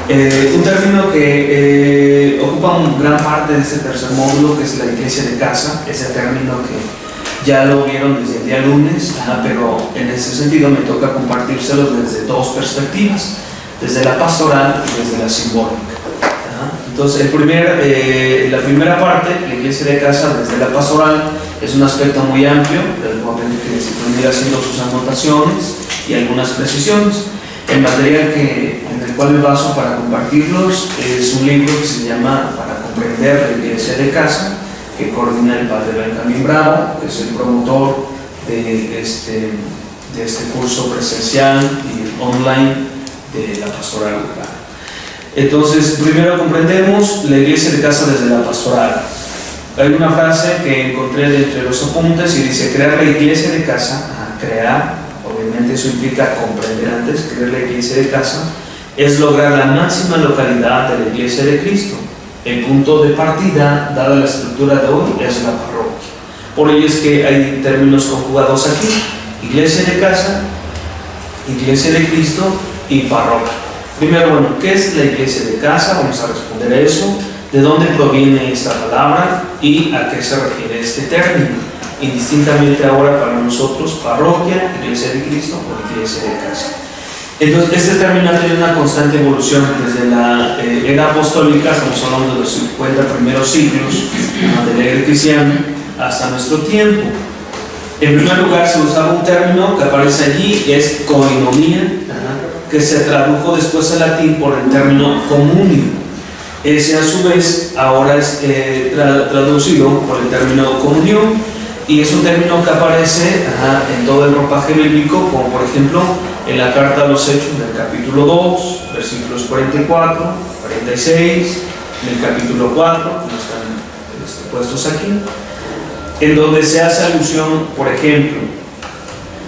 Un término que ocupa gran parte de este tercer módulo, que es la iglesia de casa. Ese término que ya lo vieron desde el día lunes, pero en ese sentido me toca compartírselos desde dos perspectivas, desde la pastoral y desde la simbólica. Entonces, la primera parte, la iglesia de casa desde la pastoral, es un aspecto muy amplio, del cual que se pueden ir haciendo sus anotaciones y algunas precisiones. El material en el cual me baso para compartirlos es un libro que se llama Para comprender la iglesia de casa, que coordina el padre Benjamín Bravo, que es el promotor de este curso presencial y online de la pastoral local. Entonces, primero comprendemos la iglesia de casa desde la pastoral. Hay una frase que encontré de entre los apuntes y dice: crear la iglesia de casa, crear, obviamente eso implica comprender antes, crear la iglesia de casa, es lograr la máxima localidad de la iglesia de Cristo. El punto de partida, dada la estructura de hoy, es la parroquia. Por ello es que hay términos conjugados aquí: iglesia de casa, iglesia de Cristo y parroquia. Primero, ¿qué es la iglesia de casa? Vamos a responder a eso. ¿De dónde proviene esta palabra y a qué se refiere este término? Indistintamente ahora para nosotros, parroquia, iglesia de Cristo o iglesia de casa. Entonces, este término ha tenido una constante evolución desde la era apostólica, estamos hablando de los 50 primeros siglos de la era cristiana, hasta nuestro tiempo. En primer lugar, se usaba un término que aparece allí, es koinonia, que se tradujo después al latín por el término comunio. Ese a su vez ahora es traducido por el término comunión, y es un término que aparece en todo el ropaje bíblico, como por ejemplo en la carta a los Hechos del capítulo 2, versículos 44, 46, en el capítulo 4, que están puestos aquí, en donde se hace alusión, por ejemplo,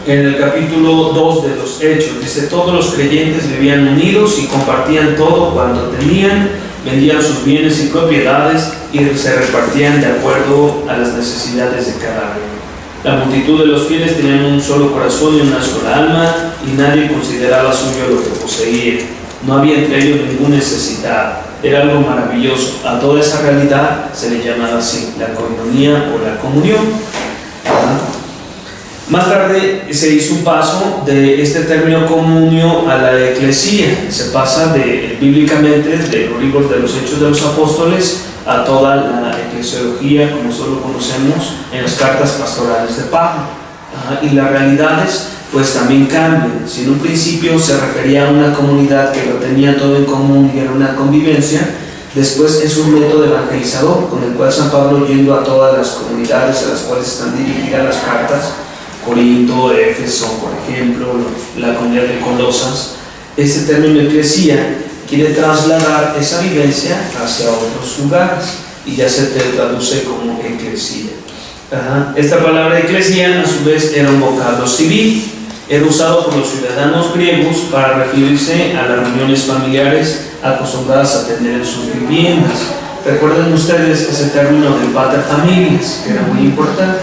en el capítulo 2 de los Hechos, dice: todos los creyentes vivían unidos y compartían todo cuanto tenían, vendían sus bienes y propiedades y se repartían de acuerdo a las necesidades de cada uno. La multitud de los fieles tenían un solo corazón y una sola alma, y nadie consideraba suyo lo que poseía. No había entre ellos ningún necesitado. Era algo maravilloso. A toda esa realidad se le llamaba así, la koinonia o la comunión. Más tarde se hizo un paso de este término comunio a la eclesía. Se pasa bíblicamente de los libros de los Hechos de los Apóstoles a toda la eclesiología, como solo conocemos en las cartas pastorales de Pablo. Y las realidades pues también cambian. Si en un principio se refería a una comunidad que lo tenía todo en común y era una convivencia, después es un método evangelizador con el cual San Pablo, yendo a todas las comunidades a las cuales están dirigidas las cartas, Corinto, Éfeso, por ejemplo, la comunidad de Colosas, este término eclesía quiere trasladar esa vivencia hacia otros lugares y ya se te traduce como eclesía. Esta palabra eclesía a su vez era un vocablo civil, era usado por los ciudadanos griegos para referirse a las reuniones familiares acostumbradas a tener en sus viviendas. Recuerden ustedes ese término del pater familias, que era muy importante.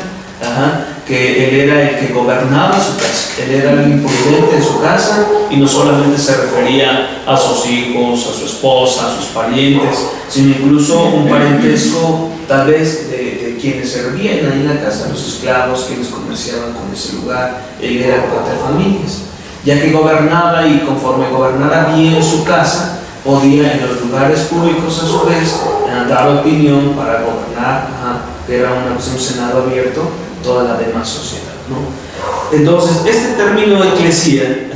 Que él era el que gobernaba su casa, él era el imprudente en su casa, y no solamente se refería a sus hijos, a su esposa, a sus parientes, sino incluso un parentesco tal vez de quienes servían ahí en la casa, los esclavos, quienes comerciaban con ese lugar. Él era el pater familias, ya que gobernaba, y conforme gobernara bien su casa, podía en los lugares públicos a su vez dar opinión para gobernar, que era un senado abierto, toda la demás sociedad, ¿no? Entonces, este término eclesía,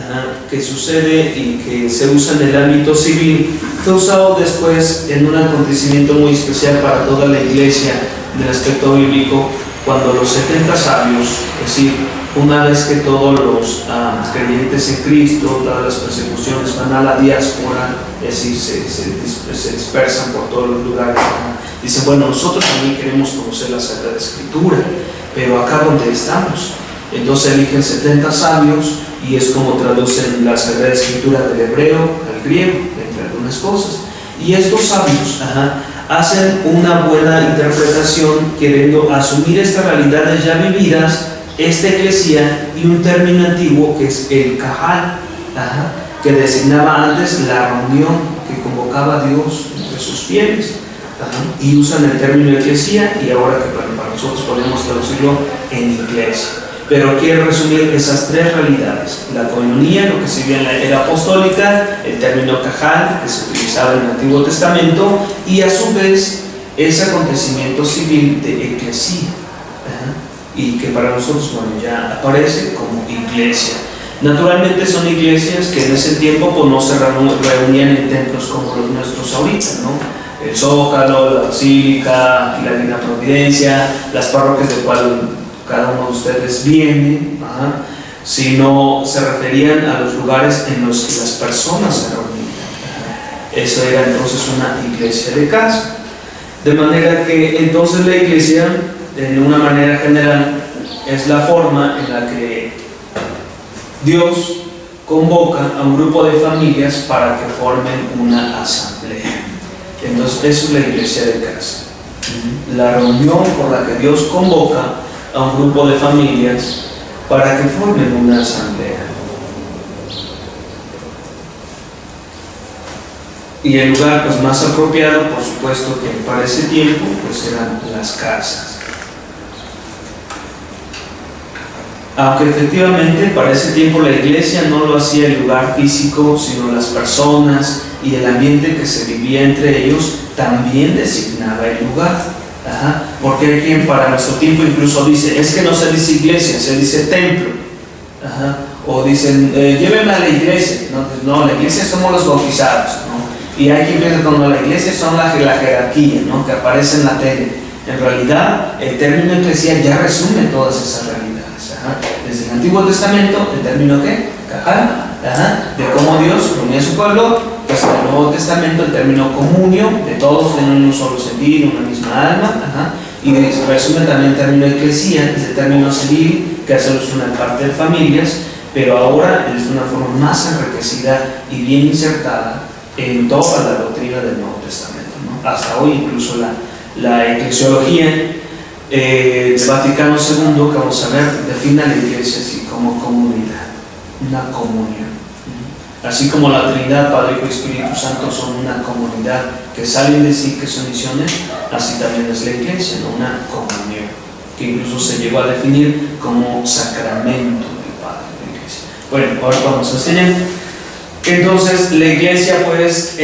que sucede y que se usa en el ámbito civil, fue usado después en un acontecimiento muy especial para toda la iglesia en el aspecto bíblico, cuando los 70 sabios, es decir, una vez que todos los creyentes en Cristo, todas las persecuciones van a la diáspora, es decir, se dispersan por todos los lugares, dicen: bueno, nosotros también queremos conocer la Sagrada Escritura, pero acá donde estamos. Entonces eligen 70 sabios, y es como traducen la Sagrada Escritura del hebreo al griego, entre algunas cosas. Y estos sabios hacen una buena interpretación, queriendo asumir estas realidades ya vividas, esta eclesía, y un término antiguo que es el cajal. que designaba antes la reunión que convocaba a Dios entre sus fieles. Y usan el término eclesía, y ahora que para nosotros podemos traducirlo en iglesia. Pero quiero resumir esas tres realidades: la coinonía, lo que se vio en la era apostólica, el término cajal, que se utilizaba en el Antiguo Testamento, y a su vez ese acontecimiento civil de eclesía, y que para nosotros, bueno, ya aparece como iglesia. Naturalmente son iglesias que en ese tiempo pues, no se reunían en templos como los nuestros ahorita, ¿no? El Zócalo, la Basílica, aquí la Divina Providencia, las parroquias del cual cada uno de ustedes viene, sino se referían a los lugares en los que las personas se reunían. Eso era entonces una iglesia de casa. De manera que entonces la iglesia, de una manera general, es la forma en la que Dios convoca a un grupo de familias para que formen una asamblea. Entonces, eso es la iglesia de casa. La reunión por la que Dios convoca a un grupo de familias para que formen una asamblea. Y el lugar pues, más apropiado, por supuesto, que para ese tiempo, pues eran las casas. Aunque efectivamente para ese tiempo la iglesia no lo hacía el lugar físico, sino las personas y el ambiente que se vivía entre ellos también designaba el lugar. Porque hay quien para nuestro tiempo incluso dice, es que no se dice iglesia, se dice templo. O dicen, llévenme a la iglesia. No, la iglesia somos los bautizados, ¿no? Y hay quien piensa que la iglesia son la jerarquía, ¿no? Que aparece en la tele. En realidad, el término eclesia ya resume todas esas realidades. Desde el Antiguo Testamento, el término ¿qué? Cajal, de cómo Dios reunía a su pueblo. Pues en el Nuevo Testamento el término comunio, de todos tienen un solo sentido, una misma alma, y resume también el término eclesía, es el término civil que hace alusión a parte de familias, pero ahora es de una forma más enriquecida y bien insertada en toda la doctrina del Nuevo Testamento, ¿no? Hasta hoy incluso la eclesiología del Vaticano II, que vamos a ver, define a la iglesia así como comunidad, una comunión. Así como la Trinidad, Padre, Hijo y Espíritu Santo son una comunidad que salen de sí, que son misiones, así también es la iglesia, ¿no? Una comunión, que incluso se llegó a definir como sacramento del Padre de la iglesia. Bueno, ahora vamos a enseñar. Entonces, la iglesia, pues,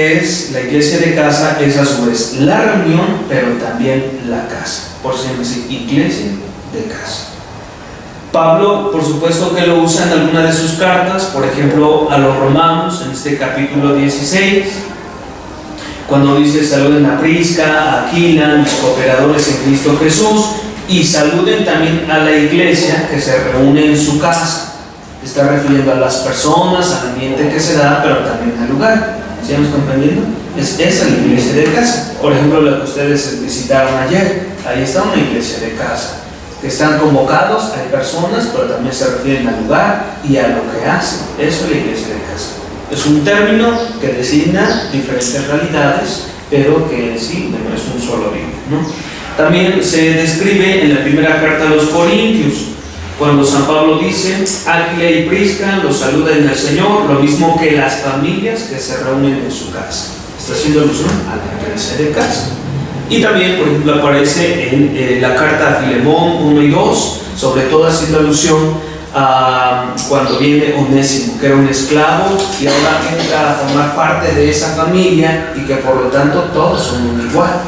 la iglesia de casa es a su vez la reunión, pero también la casa. Por eso se llama así, iglesia de casa. Pablo, por supuesto que lo usa en alguna de sus cartas, por ejemplo, a los romanos, en este capítulo 16, cuando dice, saluden a Prisca, a Aquila, mis cooperadores en Cristo Jesús, y saluden también a la iglesia que se reúne en su casa. Está refiriendo a las personas, al ambiente que se da, pero también al lugar. ¿Sí estamos comprendiendo? Esa es la iglesia de casa. Por ejemplo, la que ustedes visitaron ayer, ahí está una iglesia de casa. Que están convocados, hay personas, pero también se refieren al lugar y a lo que hacen. Eso es la iglesia de casa. Es un término que designa diferentes realidades, pero que en sí no es un solo bien, ¿no? También se describe en la primera carta a los Corintios, cuando San Pablo dice, Aquila y Prisca los saludan al Señor, lo mismo que las familias que se reúnen en su casa. Está haciendo alusión a la iglesia de casa. Y también, por ejemplo, aparece en la carta a Filemón 1 y 2, sobre todo haciendo alusión a cuando viene Onésimo, que era un esclavo y ahora entra a formar parte de esa familia y que por lo tanto todos son igual.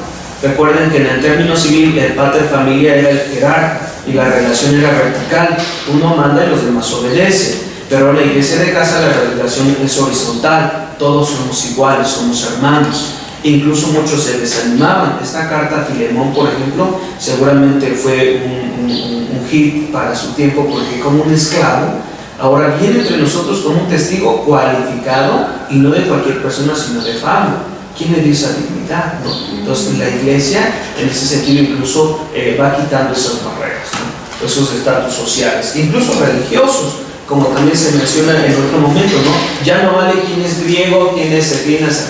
Recuerden que en el término civil el padre de familia era el jerarca y la relación era vertical, uno manda y los demás obedecen. Pero en la iglesia de casa la relación es horizontal, todos somos iguales, somos hermanos. Incluso muchos se desanimaban. Esta carta a Filemón, por ejemplo, seguramente fue un hit para su tiempo, porque como un esclavo, ahora viene entre nosotros como un testigo cualificado, y no de cualquier persona, sino de Pablo. ¿Quién le dio esa dignidad, no? Entonces la iglesia, en ese sentido, incluso va quitando esas barreras, ¿no? Esos estatus sociales, incluso religiosos, como también se menciona en otro momento, ¿no? Ya no vale quién es griego, quién es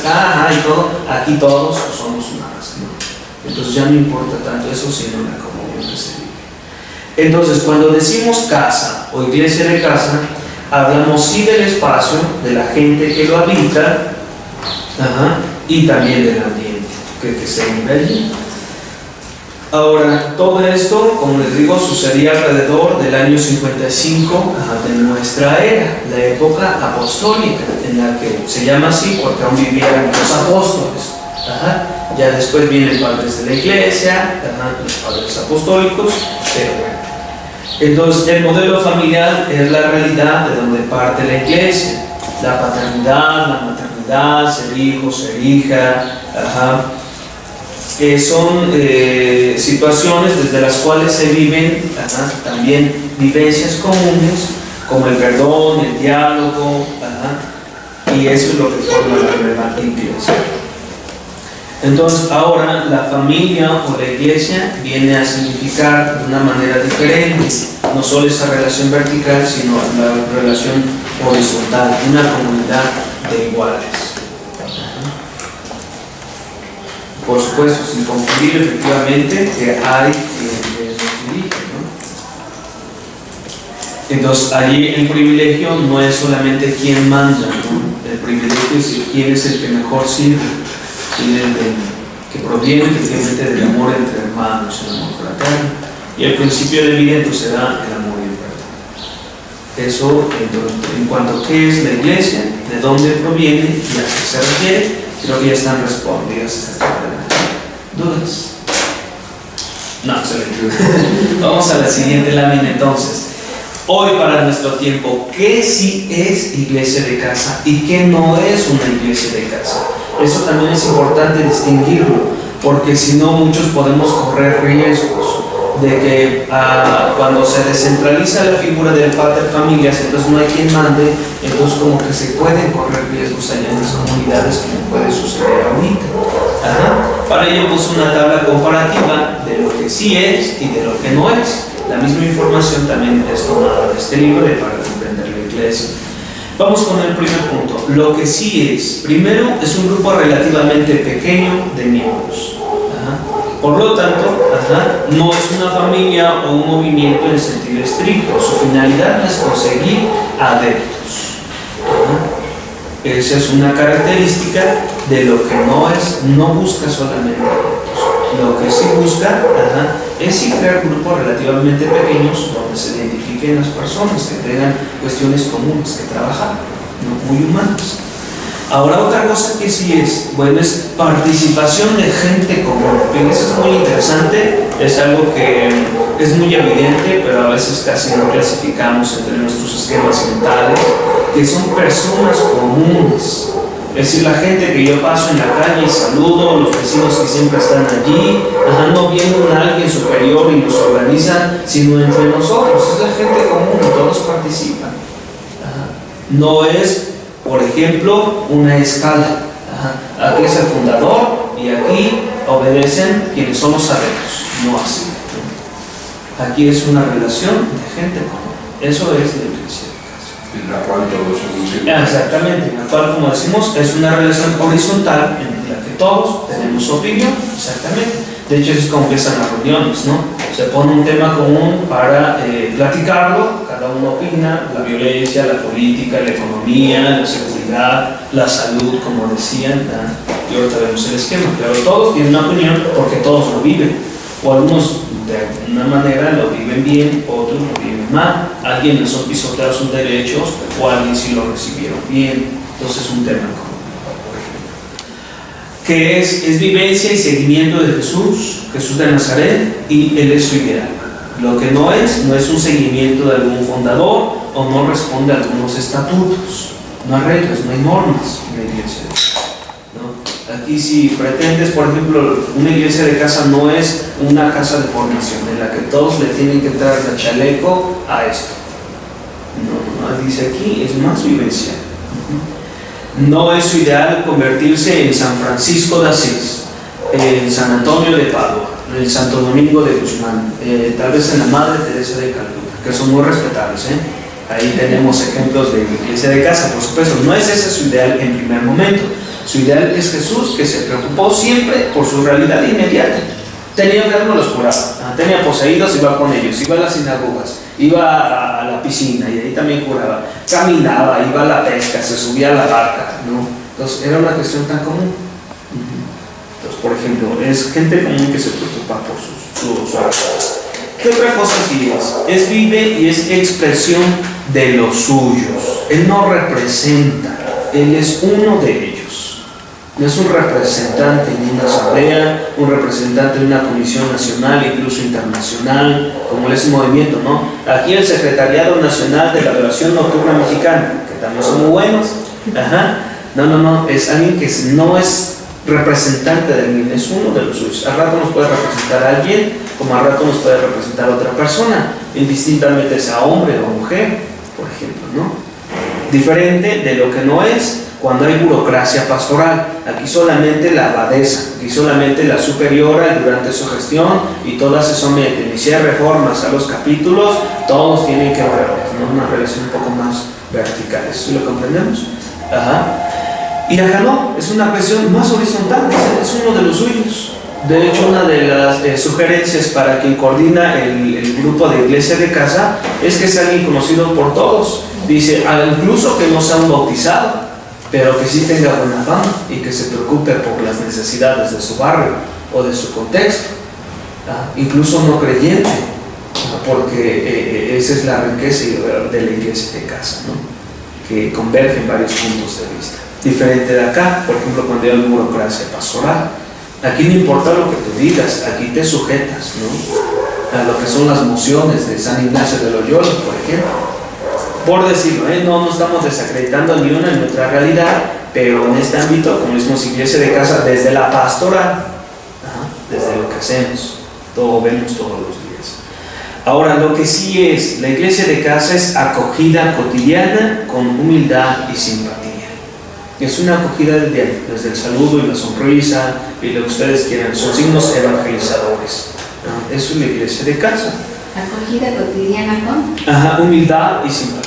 acá, y todo, aquí todos somos una raza, ¿no? Entonces ya no importa tanto eso, sino la comunión que se vive. Entonces, cuando decimos casa o iglesia de casa, Hablamos sí del espacio, de la gente que lo habita, y también del ambiente que se vive allí. Ahora, todo esto, como les digo, sucedía alrededor del año 55 de nuestra era, la época apostólica, en la que se llama así porque aún vivían los apóstoles. Ya después vienen padres de la iglesia, los padres apostólicos, pero bueno. Entonces, el modelo familiar es la realidad de donde parte la iglesia. La paternidad, la maternidad, ser hijo, ser hija, son situaciones desde las cuales se viven también vivencias comunes, como el perdón, el diálogo, y eso es lo que forma la relevante iglesia. Entonces, ahora la familia o la iglesia viene a significar de una manera diferente, no solo esa relación vertical, sino la relación horizontal, una comunidad de iguales. Por supuesto, sin confundir efectivamente que hay quien nos dirige, ¿no? Entonces, allí el privilegio no es solamente quién manda, ¿no? El privilegio es quién es el que mejor sirve, quién es el que proviene efectivamente del amor entre hermanos, el amor fraterno. Y el principio de vida entonces da el amor y el perdón. Eso, en cuanto a qué es la iglesia, de dónde proviene y a qué se refiere, creo que ya están respondidas estas dudas. No, excelente. Vamos a la siguiente lámina entonces. Hoy para nuestro tiempo, ¿qué sí es iglesia de casa y qué no es una iglesia de casa? Eso también es importante distinguirlo, porque si no muchos podemos correr riesgos de que cuando se descentraliza la figura del pater familias, entonces no hay quien mande, entonces como que se pueden correr riesgos allá en las comunidades, como puede suceder ahorita. Para ello puse una tabla comparativa de lo que sí es y de lo que no es. La misma información también es tomada de este libro para comprender la iglesia. Vamos con el primer punto. Lo que sí es, primero, es un grupo relativamente pequeño de miembros. Por lo tanto, no es una familia o un movimiento en sentido estricto. Su finalidad es conseguir adeptos. Esa es una característica de lo que no es, no busca solamente adeptos. Lo que sí busca es crear grupos relativamente pequeños donde se identifiquen las personas que tengan cuestiones comunes que trabajar, no muy humanas. Ahora otra cosa que sí es, bueno, es participación de gente común. Eso es muy interesante, es algo que es muy evidente, pero a veces casi no clasificamos entre nuestros esquemas mentales, que son personas comunes. Es decir, la gente que yo paso en la calle y saludo, los vecinos que siempre están allí, no viendo a alguien superior y nos organizan, sino entre nosotros. Es la gente común, todos participan. No es, por ejemplo, una escala. Aquí es el fundador y aquí obedecen quienes son los adeptos. No así. Aquí es una relación de gente común. Eso es la iglesia. En la cual todos somos. Exactamente, en la cual, como decimos, es una relación horizontal en la que todos tenemos opinión. Exactamente. De hecho, es como empiezan las reuniones, ¿no? Se pone un tema común para platicarlo, cada uno opina, la violencia, la política, la economía, la seguridad, la salud, como decían, y ahorita vemos el esquema, pero todos tienen una opinión porque todos lo viven, o algunos de una manera lo viven bien, otros lo viven mal, alguien les son pisoteados sus derechos, o alguien sí lo recibieron bien. Entonces es un tema común. Que es vivencia y seguimiento de Jesús de Nazaret, y Él es su ideal. Lo que no es un seguimiento de algún fundador o no responde a algunos estatutos, no hay reglas, no hay normas en la iglesia, ¿no? Aquí si pretendes, por ejemplo, una iglesia de casa no es una casa de formación en la que todos le tienen que entrar de chaleco a esto. No, dice aquí, es más vivencia. No es su ideal convertirse en San Francisco de Asís, en San Antonio de Padua, en el Santo Domingo de Guzmán, tal vez en la Madre Teresa de Calcuta, que son muy respetables. Ahí tenemos ejemplos de iglesia de casa, por supuesto. No es ese su ideal en primer momento. Su ideal es Jesús, que se preocupó siempre por su realidad inmediata. Tenía enfermos, los curaba. Tenía poseídos, iba con ellos, iba a las sinagogas. iba a la piscina y ahí también curaba, caminaba, iba a la pesca, se subía a la barca, ¿no? Entonces era una cuestión tan común. Entonces, por ejemplo, es gente común que se preocupa por sus ojos. ¿Qué otra cosa sí es? Es vive y es expresión de los suyos. Él no representa, él es uno de ellos. No es un representante en una asamblea, un representante de una comisión nacional, incluso internacional, como es un movimiento, ¿no? Aquí el Secretariado Nacional de la Adoración Nocturna Mexicana, que también son muy buenos. Ajá. No, es alguien que no es representante de alguien, es uno de los suyos. Al rato nos puede representar a alguien, como al rato nos puede representar a otra persona, indistintamente sea hombre o mujer, por ejemplo, ¿no? Diferente de lo que no es cuando hay burocracia pastoral. Aquí solamente la abadesa, aquí solamente la superiora durante su gestión y todas se someten. Y si hay reformas a los capítulos, todos tienen que verlas, ¿no? Una relación un poco más vertical. ¿Eso lo comprendemos? Ajá. Y acá no, es una cuestión más horizontal, es uno de los suyos. De hecho, una de las sugerencias para quien coordina el grupo de iglesia de casa es que sea alguien conocido por todos. Dice, incluso que no sea un bautizado, pero que sí tenga buena fama y que se preocupe por las necesidades de su barrio o de su contexto, incluso no creyente, porque esa es la riqueza de la iglesia de casa, ¿no? Que convergen varios puntos de vista. Diferente de acá, por ejemplo, cuando hay burocracia pastoral. Aquí no importa lo que tú digas, aquí te sujetas, ¿no? A lo que son las mociones de San Ignacio de Loyola, por ejemplo. Por decirlo, no estamos desacreditando ni una ni otra realidad, pero en este ámbito, como decimos, iglesia de casa, desde la pastoral, desde lo que hacemos, todo vemos todos los días. Ahora, lo que sí es, la iglesia de casa es acogida cotidiana con humildad y simpatía. Es una acogida del diario, desde el saludo y la sonrisa y lo que ustedes quieran, son signos evangelizadores. Eso es la iglesia de casa. Acogida cotidiana con humildad y simpatía.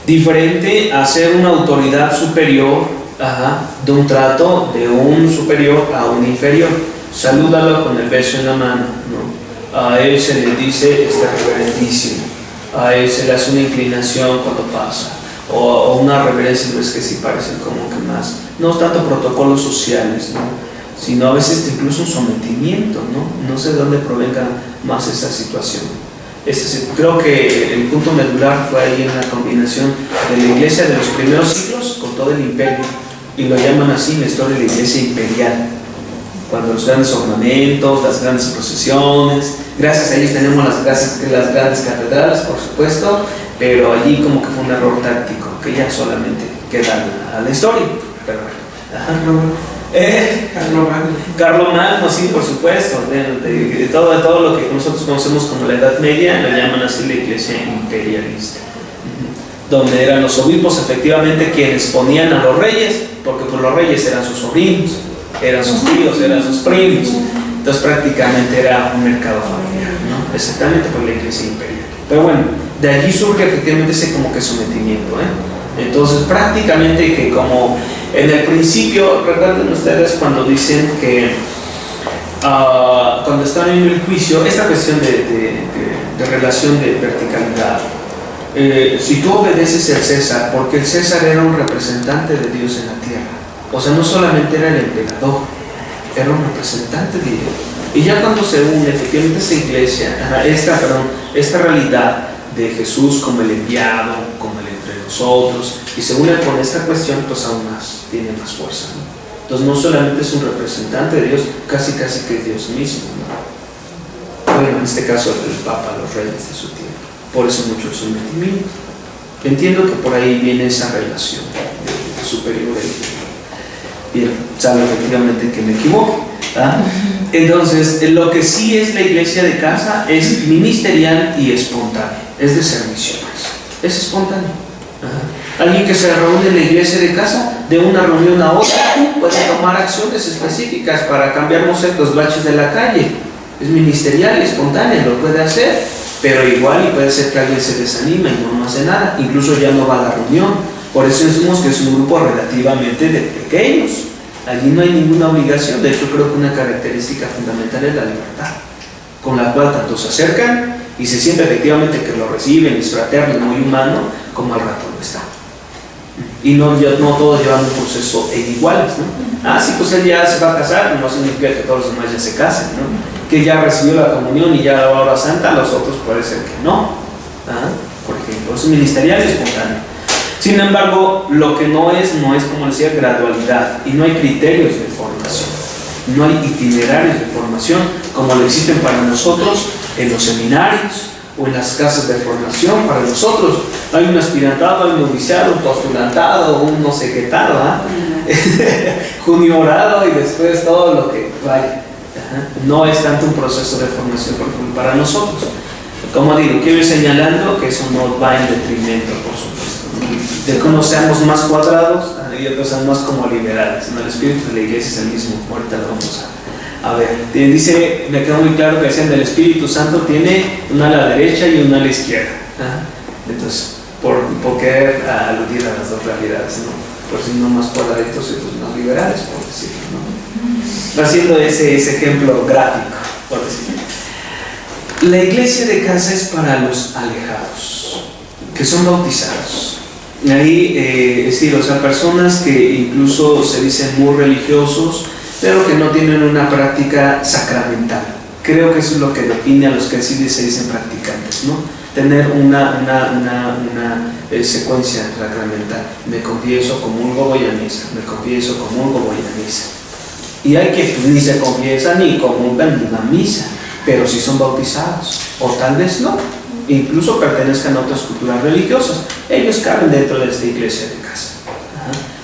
Diferente a ser una autoridad superior, de un trato de un superior a un inferior. Salúdalo con el beso en la mano, ¿no? A él se le dice reverentísimo, a él se le hace una inclinación cuando pasa, o una reverencia, no es que sí parecen como que más, no tanto protocolos sociales, ¿no? Sino a veces incluso un sometimiento, ¿no? No sé de dónde provenga más esa situación. Creo que el punto medular fue ahí en la combinación de la iglesia de los primeros siglos con todo el imperio, y lo llaman así la historia de la iglesia imperial, cuando los grandes ornamentos, las grandes procesiones, gracias a ellos tenemos las grandes catedrales, por supuesto, pero allí como que fue un error táctico que ya solamente queda a la historia. Pero bueno. Carlomagno, sí, por supuesto, de todo lo que nosotros conocemos como la Edad Media, lo llaman así la iglesia imperialista, donde eran los obispos efectivamente quienes ponían a los reyes, porque pues los reyes eran sus sobrinos, eran sus tíos, eran sus primos, entonces prácticamente era un mercado familiar, ¿no? Exactamente por la iglesia imperial. Pero bueno, de allí surge efectivamente ese como que sometimiento, Entonces prácticamente que como en el principio, recuerden ustedes cuando dicen que cuando están en el juicio, esta cuestión de relación de verticalidad, si tú obedeces al César, porque el César era un representante de Dios en la tierra, o sea, no solamente era el emperador, era un representante de Dios. Y ya cuando se une efectivamente esta iglesia, esta realidad de Jesús como el enviado, como el entre nosotros, y se une con esta cuestión, pues aún más, tiene más fuerza, ¿no? Entonces no solamente es un representante de Dios, casi que es Dios mismo, ¿no? Bueno, en este caso el Papa, los reyes de su tiempo, por eso mucho el sometimiento. Entiendo que por ahí viene esa relación de superior e inferior. Bien, sabe efectivamente que me equivoque, Entonces, lo que sí es la iglesia de casa es ministerial y espontánea, es de servicios, es espontáneo. Alguien que se reúne en la iglesia de casa, de una reunión a otra, puede tomar acciones específicas para cambiar, no sé, los baches de la calle. Es ministerial y espontáneo, lo puede hacer, pero igual y puede ser que alguien se desanima y no hace nada, incluso ya no va a la reunión. Por eso decimos que es un grupo relativamente de pequeños. Allí no hay ninguna obligación. De hecho, creo que una característica fundamental es la libertad, con la cual tanto se acercan y se siente efectivamente que lo reciben, es fraterno, muy humano, como al rato no está. Y no todos llevan un proceso iguales, ¿no? Sí, pues él ya se va a casar, no significa que todos los demás ya se casen, ¿no? Que ya recibió la comunión y ya la hora santa, los otros puede ser que no. Por ejemplo, es ministerial y espontáneo. Sin embargo, lo que no es, como decía, gradualidad, y no hay criterios de formación, no hay itinerarios de formación como lo existen para nosotros en los seminarios o en las casas de formación. Para nosotros hay un aspirantado, hay un noviciado, un postulantado, un no sé qué tal, juniorado, y después todo lo que vaya. No es tanto un proceso de formación para nosotros. Como digo, quiero ir señalando que eso no va en detrimento, por supuesto, ¿no? De que unos seamos más cuadrados y otros sean más como liberales, ¿no? El espíritu de la iglesia es el mismo. Ahorita lo vamos a ver. Dice, me quedó muy claro que decían del Espíritu Santo tiene una a la derecha y una a la izquierda. Entonces, por querer aludir a las dos realidades, ¿no? Por si no más cuadraditos y otros más liberales, por decirlo, ¿no? Haciendo ese ejemplo gráfico, por decirlo. La iglesia de casa es para los alejados, que son bautizados. Y ahí, es decir, o sea, personas que incluso se dicen muy religiosos, pero que no tienen una práctica sacramental. Creo que eso es lo que define a los que así se dicen practicantes, ¿no? Tener una secuencia sacramental. Me confieso, comulgo, voy a misa. Me confieso, comulgo, voy a misa. Y hay que ni se confiesan, ni comulgan, ni van a misa, pero sí son bautizados, o tal vez no, incluso pertenezcan a otras culturas religiosas. Ellos caben dentro de esta iglesia de casa.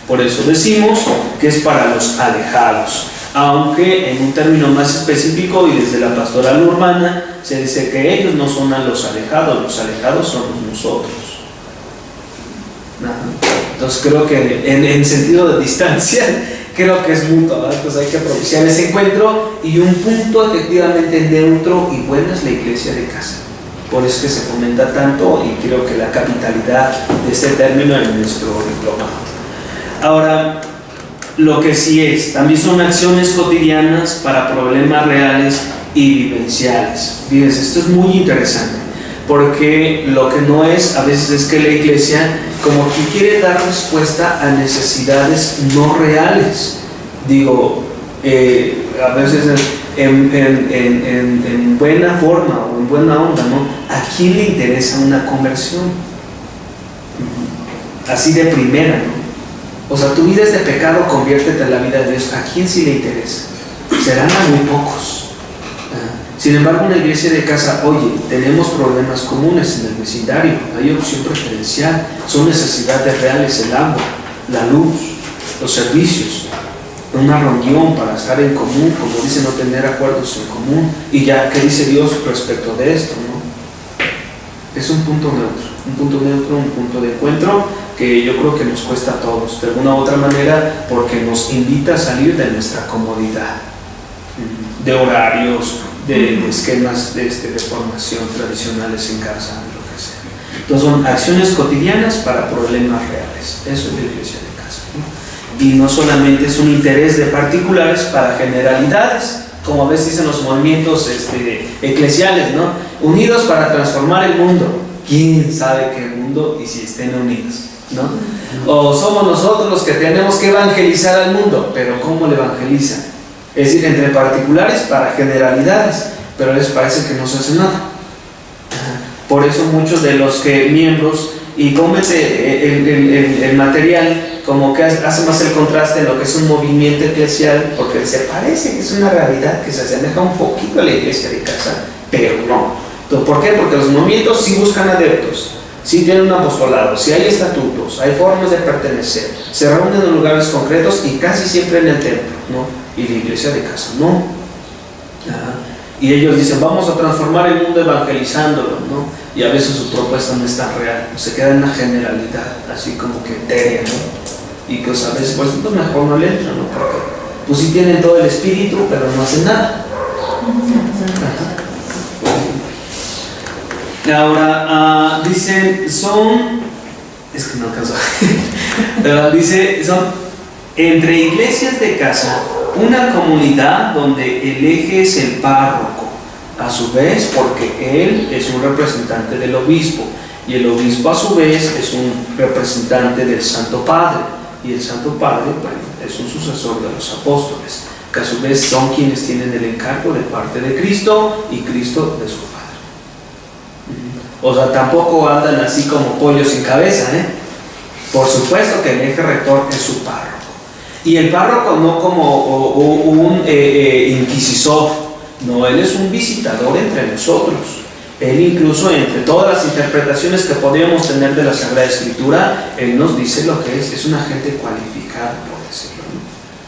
Por eso decimos que es para los alejados, aunque en un término más específico y desde la pastoral urbana se dice que ellos no son a los alejados somos nosotros. Entonces creo que en sentido de distancia creo que es mutuo, ¿verdad? Entonces hay que propiciar ese encuentro, y un punto efectivamente neutro y bueno es la iglesia de casa. Por eso es que se fomenta tanto, y creo que la capitalidad de este término en nuestro diplomado. Ahora, lo que sí es, también son acciones cotidianas para problemas reales y vivenciales. Fíjense, esto es muy interesante, porque lo que no es, a veces es que la iglesia como que quiere dar respuesta a necesidades no reales. Digo, a veces en buena forma o en buena onda, ¿no? ¿A quién le interesa una conversión? Así de primera, ¿no? O sea, tu vida es de pecado, conviértete en la vida de Dios. ¿A quién sí le interesa? Serán a muy pocos. Sin embargo, una iglesia de casa, oye, tenemos problemas comunes en el vecindario, hay opción preferencial, son necesidades reales, el agua, la luz, los servicios, una reunión para estar en común, como dice, no tener acuerdos en común. Y ya, ¿qué dice Dios respecto de esto, no? Es un punto neutro, un punto de encuentro que yo creo que nos cuesta a todos, de alguna u otra manera, porque nos invita a salir de nuestra comodidad, de horarios, de esquemas de formación tradicionales en casa, lo que sea. Entonces son acciones cotidianas para problemas reales. Eso es la iglesia de casa, ¿no? Y no solamente es un interés de particulares para generalidades, como a veces dicen los movimientos eclesiales, ¿no? Unidos para transformar el mundo. ¿Quién sabe qué mundo y si estén unidos, ¿no? O somos nosotros los que tenemos que evangelizar al mundo, pero ¿cómo lo evangelizan? Es decir, entre particulares para generalidades, pero les parece que no se hace nada. Por eso muchos de los miembros, y cómete el material, como que hace más el contraste en lo que es un movimiento eclesial, porque se parece que es una realidad que se asemeja un poquito a la iglesia de casa, pero no. Entonces, ¿por qué? Porque los movimientos sí buscan adeptos, sí tienen un apostolado, sí hay estatutos, hay formas de pertenecer, se reúnen en lugares concretos y casi siempre en el templo, ¿no? Y la iglesia de casa no. Y ellos dicen, vamos a transformar el mundo evangelizándolo, ¿no? Y a veces su propuesta no es tan real, se queda en una generalidad, así como que etérea, ¿no? Y que, pues, a veces, pues, mejor no le entran, ¿no? Porque, pues, sí tienen todo el espíritu, pero no hacen nada. Ahora, dicen, es que no alcanzo. Dice, son entre iglesias de casa, una comunidad donde el eje es el párroco, a su vez, porque él es un representante del obispo, y el obispo a su vez es un representante del Santo Padre, y el Santo Padre, bueno, es un sucesor de los apóstoles, que a su vez son quienes tienen el encargo de parte de Cristo y Cristo de su Padre. O sea, tampoco andan así como pollos sin cabeza, ¿eh? Por supuesto que el eje rector es su párroco. Y el párroco no como un inquisidor, no, él es un visitador entre nosotros. Él incluso entre todas las interpretaciones que podríamos tener de la Sagrada Escritura, él nos dice lo que es un agente cualificado, por decirlo, ¿no?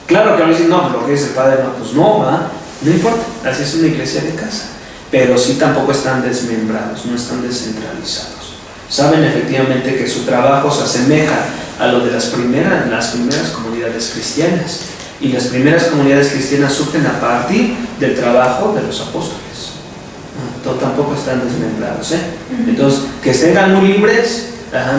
Claro que a veces no, lo que es el Padre, no, pues no, ¿va? No importa, así es una iglesia de casa. Pero sí tampoco están desmembrados, no están descentralizados. Saben efectivamente que su trabajo se asemeja a lo de las primeras comunidades cristianas. Y las primeras comunidades cristianas surgen a partir del trabajo de los apóstoles. Tampoco están desmembrados, ¿eh? Entonces, que estén muy libres,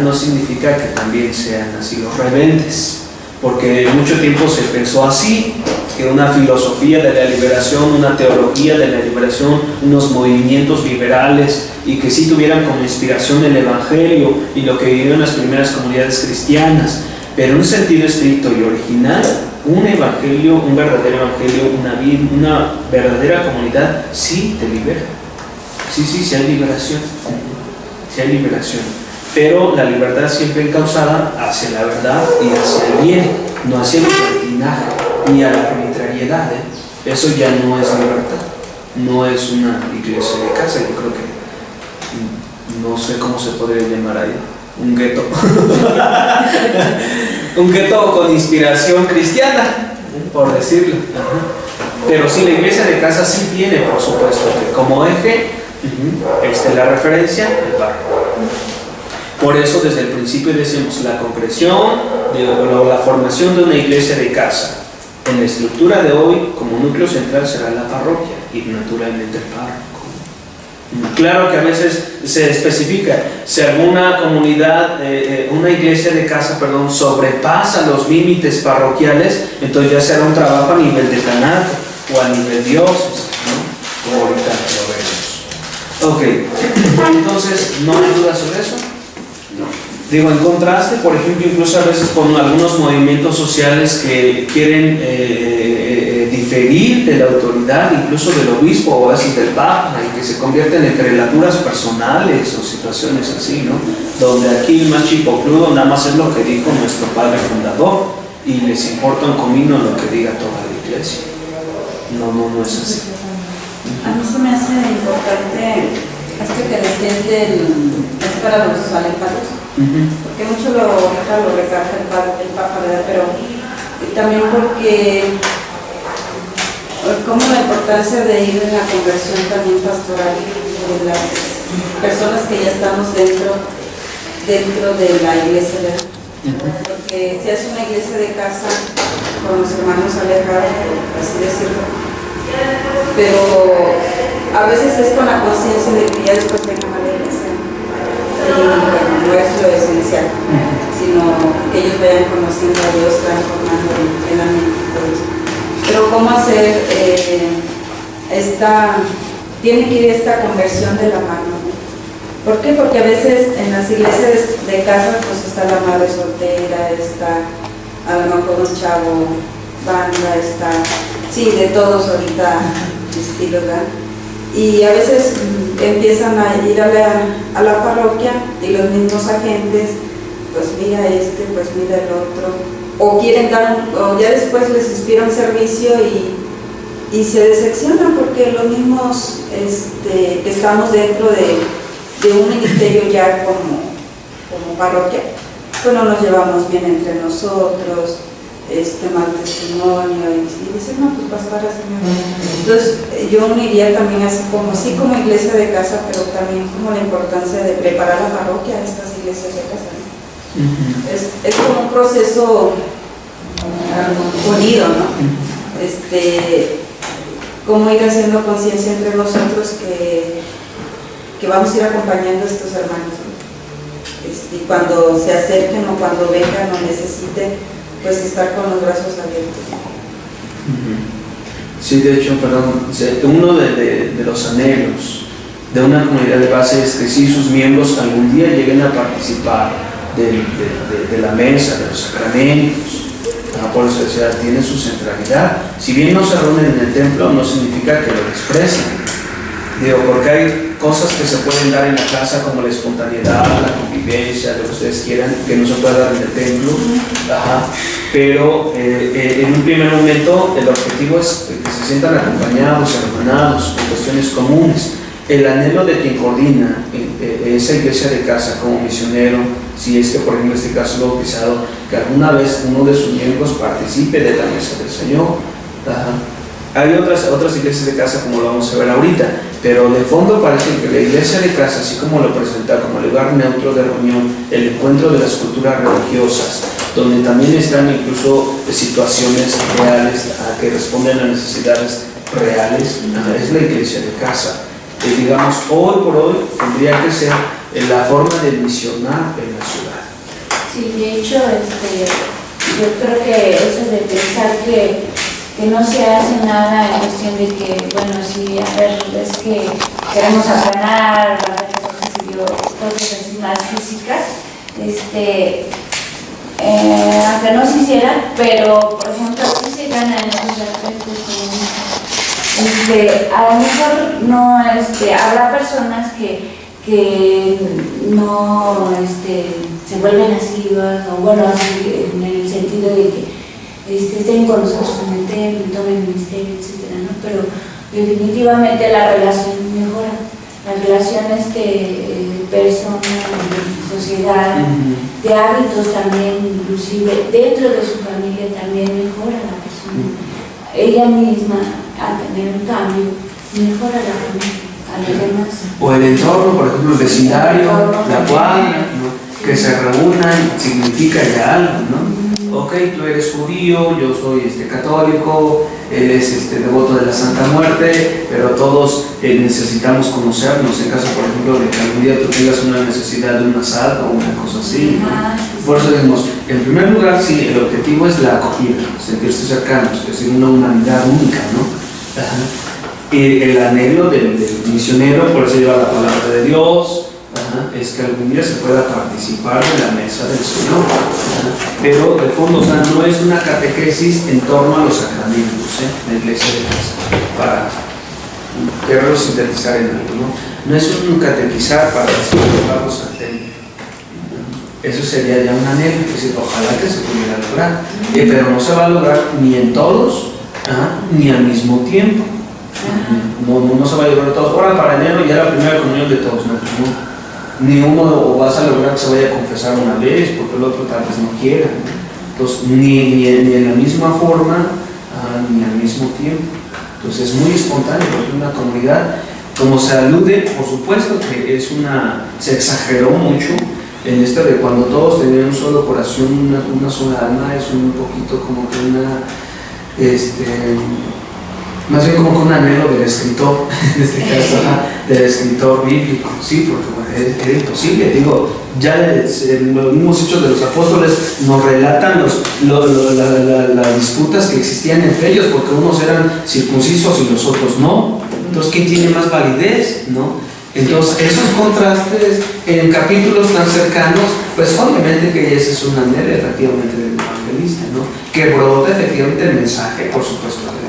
no significa que también sean así los rebeldes. Porque mucho tiempo se pensó así, que una filosofía de la liberación, una teología de la liberación, unos movimientos liberales, y que sí tuvieran como inspiración el Evangelio y lo que vivieron las primeras comunidades cristianas, pero en un sentido estricto y original, un evangelio, un verdadero evangelio, una verdadera comunidad, sí te libera. Sí hay liberación. Sí hay liberación. Pero la libertad siempre encauzada hacia la verdad y hacia el bien, no hacia el libertinaje ni a la arbitrariedad, ¿eh? Eso ya no es libertad, no es una iglesia de casa. Yo creo que no sé cómo se podría llamar ahí, un gueto. Un gueto con inspiración cristiana, por decirlo. Pero sí, la iglesia de casa sí tiene, por supuesto, que como eje la referencia del párroco. Por eso desde el principio decimos la concreción la formación de una iglesia de casa. En la estructura de hoy, como núcleo central será la parroquia y naturalmente el párroco. Claro que a veces se especifica, si alguna comunidad, una iglesia de casa, sobrepasa los límites parroquiales, entonces ya será un trabajo a nivel de decanato o a nivel diócesis, ¿no? Como ahorita lo veremos. Ok, entonces, ¿no hay duda sobre eso? No. Digo, en contraste, por ejemplo, incluso a veces con algunos movimientos sociales que quieren diferir de la autoridad, incluso del obispo o a veces del papa, y que se convierten en prelaturas personales o situaciones así, ¿no? Donde aquí el más chipocludo nada más es lo que dijo nuestro padre fundador y les importa un comino lo que diga toda la iglesia. No es así. A mí se me hace importante esto que decías es para los alejados. Porque mucho lo recalca el Papa, ¿verdad? Pero también porque como la importancia de ir en la conversión también pastoral de las personas que ya estamos dentro de la iglesia, ¿verdad? Porque si es una iglesia de casa con los hermanos alejados, así decirlo, pero a veces es con la conciencia de que ya después vengan a la iglesia. Y bueno, no es lo esencial, sino que ellos vayan conociendo a Dios, transformando en la mente. Pero ¿cómo hacer tiene que ir esta conversión de la mano? ¿Por qué? Porque a veces en las iglesias de casa pues está la madre soltera, está a lo mejor un chavo, banda, está, sí, de todos ahorita estilos, ¿verdad? Y a veces empiezan a ir a la parroquia y los mismos agentes, pues mira pues mira el otro, o quieren o ya después les inspira un servicio y se decepcionan porque los mismos que estamos dentro de un ministerio ya como parroquia, pues no nos llevamos bien entre nosotros, mal testimonio y dicen, no, pues pastora, señor. Entonces yo uniría también así como iglesia de casa, pero también como la importancia de preparar la parroquia a estas iglesias de casa, ¿no? Es como un proceso unido, ¿no? Cómo ir haciendo conciencia entre nosotros que vamos a ir acompañando a estos hermanos, ¿no? Y cuando se acerquen o cuando vengan o necesiten, pues estar con los brazos abiertos. Sí, de hecho, perdón, uno de los anhelos de una comunidad de base es que sí sus miembros algún día lleguen a participar de la mesa, de los sacramentos. Por eso decía, tiene su centralidad. Si bien no se reúnen en el templo, no significa que lo expresen. Digo, porque hay cosas que se pueden dar en la casa como la espontaneidad, la convivencia, lo que ustedes quieran, que no se puede dar en el templo. Pero en un primer momento el objetivo es que se sientan acompañados, hermanados, en cuestiones comunes. El anhelo de quien coordina esa iglesia de casa como misionero, si es que por ejemplo en este caso lo bautizado, que alguna vez uno de sus miembros participe de la mesa del Señor. Hay otras iglesias de casa como lo vamos a ver ahorita, pero de fondo parece que la iglesia de casa, así como lo presenta como lugar neutro de reunión, el encuentro de las culturas religiosas, donde también están incluso situaciones reales que responden a necesidades reales, es la iglesia de casa. Digamos, hoy por hoy tendría que ser la forma de misionar en la ciudad. Sí, de hecho, yo creo que eso de pensar que no se hace nada en cuestión de que, bueno, sí, a ver, es que queremos aplanar, cosas así más físicas, aunque no se hiciera, pero, por ejemplo, sí se gana en otros aspectos como a lo mejor no, habrá personas que no se vuelven asivas, o bueno, así, en el sentido de que estén con nosotros en el templo, tomen el ministerio, etcétera, ¿no? Pero definitivamente la relación mejora, las relaciones personas, de sociedad, de hábitos también, inclusive dentro de su familia también mejora la persona. Ella misma, al tener un cambio, mejora la familia, a los demás. O el entorno, por ejemplo, el vecindario, la cuadra, ¿no? Que se reúnan, significa ya algo, ¿no? Ok, tú eres judío, yo soy católico, él es devoto de la Santa Muerte, pero todos necesitamos conocernos, en caso, por ejemplo, de que algún día tú tengas una necesidad de un asalto o una cosa así, ¿no? Por eso decimos, en primer lugar, sí, el objetivo es la acogida, sentirse cercanos, es decir, una humanidad única, ¿no? Y el anhelo del misionero, por eso lleva la palabra de Dios, es que algún día se pueda participar de la mesa del Señor. Pero de fondo, o sea, no es una catequesis en torno a los sacramentos, la iglesia de casa, para quererlo sintetizar en algo, ¿no? No es un catequizar para decir vamos al templo. Eso sería ya un anhelo, es decir, ojalá que se pudiera lograr, pero no se va a lograr ni en todos, ni al mismo tiempo. No se va a lograr todos. Ahora para enero ya la primera comunión de todos, no. Ni uno vas a lograr que se vaya a confesar una vez, porque el otro tal vez no quiera, ¿no? Entonces, ni en la misma forma, ni al mismo tiempo. Entonces es muy espontáneo, porque una comunidad, como se alude, por supuesto que se exageró mucho en esto de cuando todos tenían un solo corazón, una sola alma, es un poquito como que más bien como que un anhelo del escritor, en este caso, del escritor bíblico, sí, porque bueno, era imposible, digo, ya en los mismos hechos de los apóstoles nos relatan las disputas que existían entre ellos, porque unos eran circuncisos y los otros no, entonces ¿quién tiene más validez? ¿No? Entonces esos contrastes en capítulos tan cercanos, pues obviamente que ese es un anhelo efectivamente del evangelista, ¿no? Que brota efectivamente el mensaje, por supuesto, de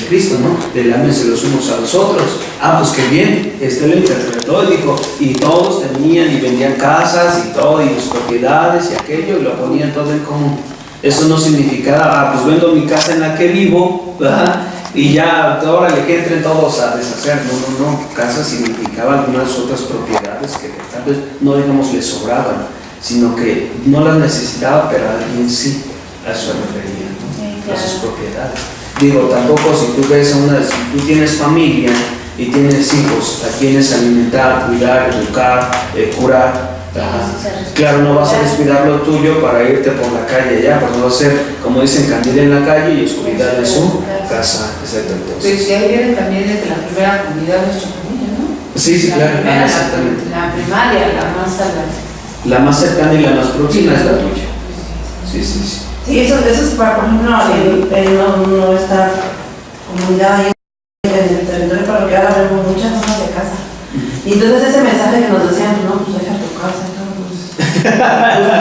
Cristo, ¿no? Del ámense los unos a los otros. Pues qué bien, lo interpretó y dijo, y todos tenían y vendían casas y todo, y sus propiedades y aquello, y lo ponían todo en común. Eso no significaba, pues vendo mi casa en la que vivo, ¿verdad? Y ya, ahora le que entren todos a deshacer. No. Casa significaba algunas otras propiedades que tal vez no, digamos, le sobraban, sino que no las necesitaba, pero alguien sí, a eso me refería, ¿no? Sí, claro. A sus propiedades. Digo, tampoco si tú ves si tú tienes familia y tienes hijos a quienes alimentar, cuidar, educar, curar, claro, no vas a descuidar lo tuyo para irte por la calle ya, pues no va a ser, como dicen, candil en la calle y oscuridad de su casa. Exacto. Pues ya vienen también desde la primera comunidad de nuestra familia, ¿no? Sí, claro, primera, exactamente. La primaria, la más cercana y la más próxima es la tuya. Sí. Sí, eso es para, por ejemplo, no está comunidad entonces ese mensaje que nos decían, no, pues deja tu casa, pues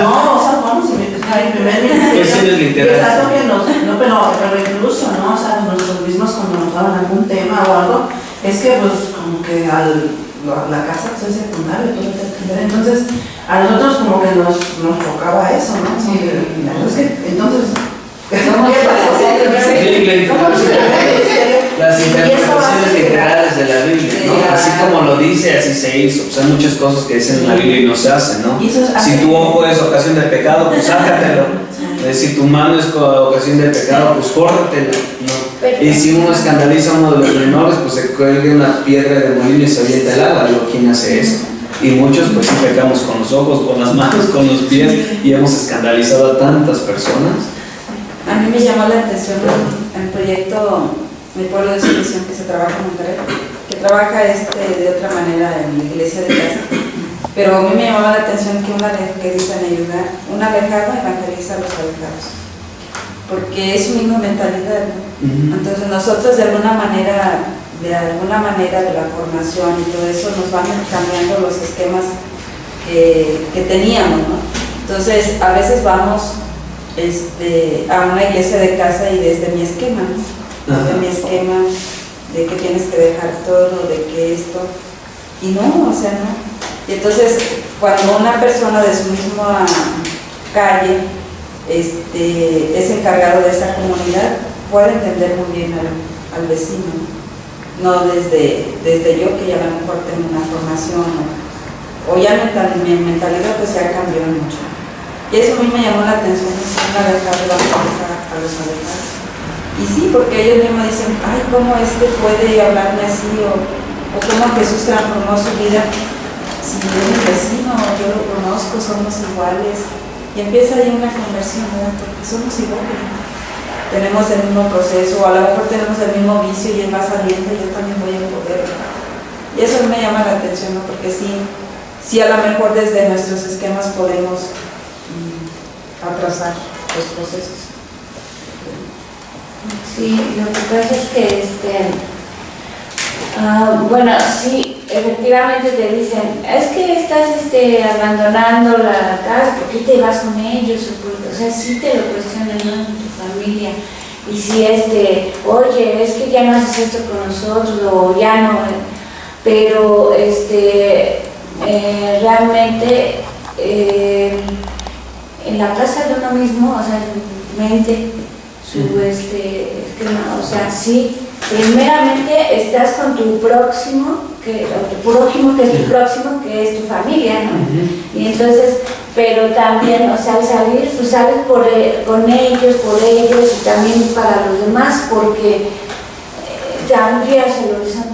no, o sea, vamos a empezar el primer Eso es literal. Exacto que no, pero incluso, ¿no? O sea, nosotros mismos cuando nos daban algún tema o algo, es que pues como que la casa pues, es secundaria, entonces a nosotros como que nos tocaba eso, ¿no? Sí. Es que entonces las interpretaciones literales de la Biblia, ¿no? Así como lo dice, así se hizo. Pues hay muchas cosas que dicen en la Biblia y no se hacen, ¿no? Si tu ojo es ocasión de pecado, pues sácatelo. Si tu mano es ocasión de pecado, pues córtatelo, ¿no? Y si uno escandaliza a uno de los menores, pues se cuelgue una piedra de molino y se avienta el agua. Digo, ¿quién hace eso? Y muchos pues sí pecamos con los ojos, con las manos, con los pies y hemos escandalizado a tantas personas. A mí me llamó la atención el proyecto Mi Pueblo de Solución que se trabaja en Monterrey, que trabaja de otra manera en la iglesia de casa. Pero a mí me llamaba la atención que que dicen ayudar, un alejado evangeliza a los alejados, porque es su misma mentalidad, ¿no? Entonces nosotros de alguna manera de la formación y todo eso nos van cambiando los esquemas que teníamos, ¿no? Entonces a veces vamos a una iglesia de casa y desde mi esquema, ¿no? Desde mi esquema de que tienes que dejar todo, de que esto, y no, o sea, no. Y entonces cuando una persona de su misma calle es encargado de esa comunidad, puede entender muy bien al vecino, no desde yo que ya a lo mejor tengo una formación o ya mi mentalidad pues ya cambió mucho. Y eso a mí me llamó la atención, una dejar de a los alejados. Y sí, porque ellos mismos dicen, ay, ¿cómo puede hablarme así? O cómo Jesús transformó su vida. Si es mi vecino, yo lo conozco, somos iguales. Y empieza ahí una conversión, ¿verdad? Porque somos iguales. Tenemos el mismo proceso, o a lo mejor tenemos el mismo vicio y él va saliendo y yo también voy a poder. Y eso me llama la atención, ¿no? Porque sí a lo mejor desde nuestros esquemas podemos atrasar los procesos. Sí, lo que pasa es que bueno, sí, efectivamente te dicen, es que estás abandonando la casa, ¿por qué te vas con ellos? O sea, sí te lo cuestionan, ¿no? En tu familia. Y si oye, es que ya no haces esto con nosotros, o ya no, pero realmente en la casa de uno mismo, o sea, mente, o sea, sí, primeramente estás con tu próximo, tu prójimo, que es tu próximo, que es tu familia, ¿no? Y entonces, pero también, o sea, al salir, tú sales con ellos, por ellos y también para los demás, porque te amplías el horizonte.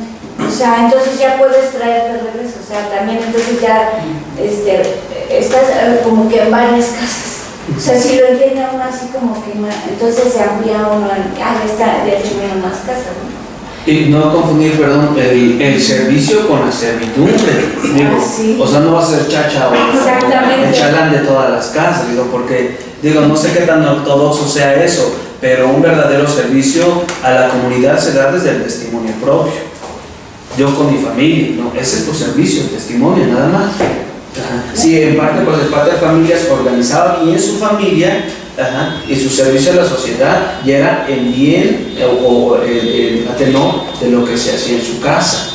O sea, entonces ya puedes traerte de regreso, o sea, también entonces ya estás como que en varias casas. O sea, si lo entiende uno así como que entonces se amplía uno, ya tiene más casas, ¿no? Y no confundir, perdón, el servicio con la servidumbre. Digo, sí. O sea, no va a ser chacha o el chalán de todas las casas, no sé qué tan ortodoxo sea eso, pero un verdadero servicio a la comunidad se da desde el testimonio propio. Yo con mi familia, ¿no? Ese es tu servicio, el testimonio, nada más. Sí, en parte, pues el padre de familia se organizaba bien su familia, y su servicio a la sociedad ya era en bien o el atenor de lo que se hacía en su casa.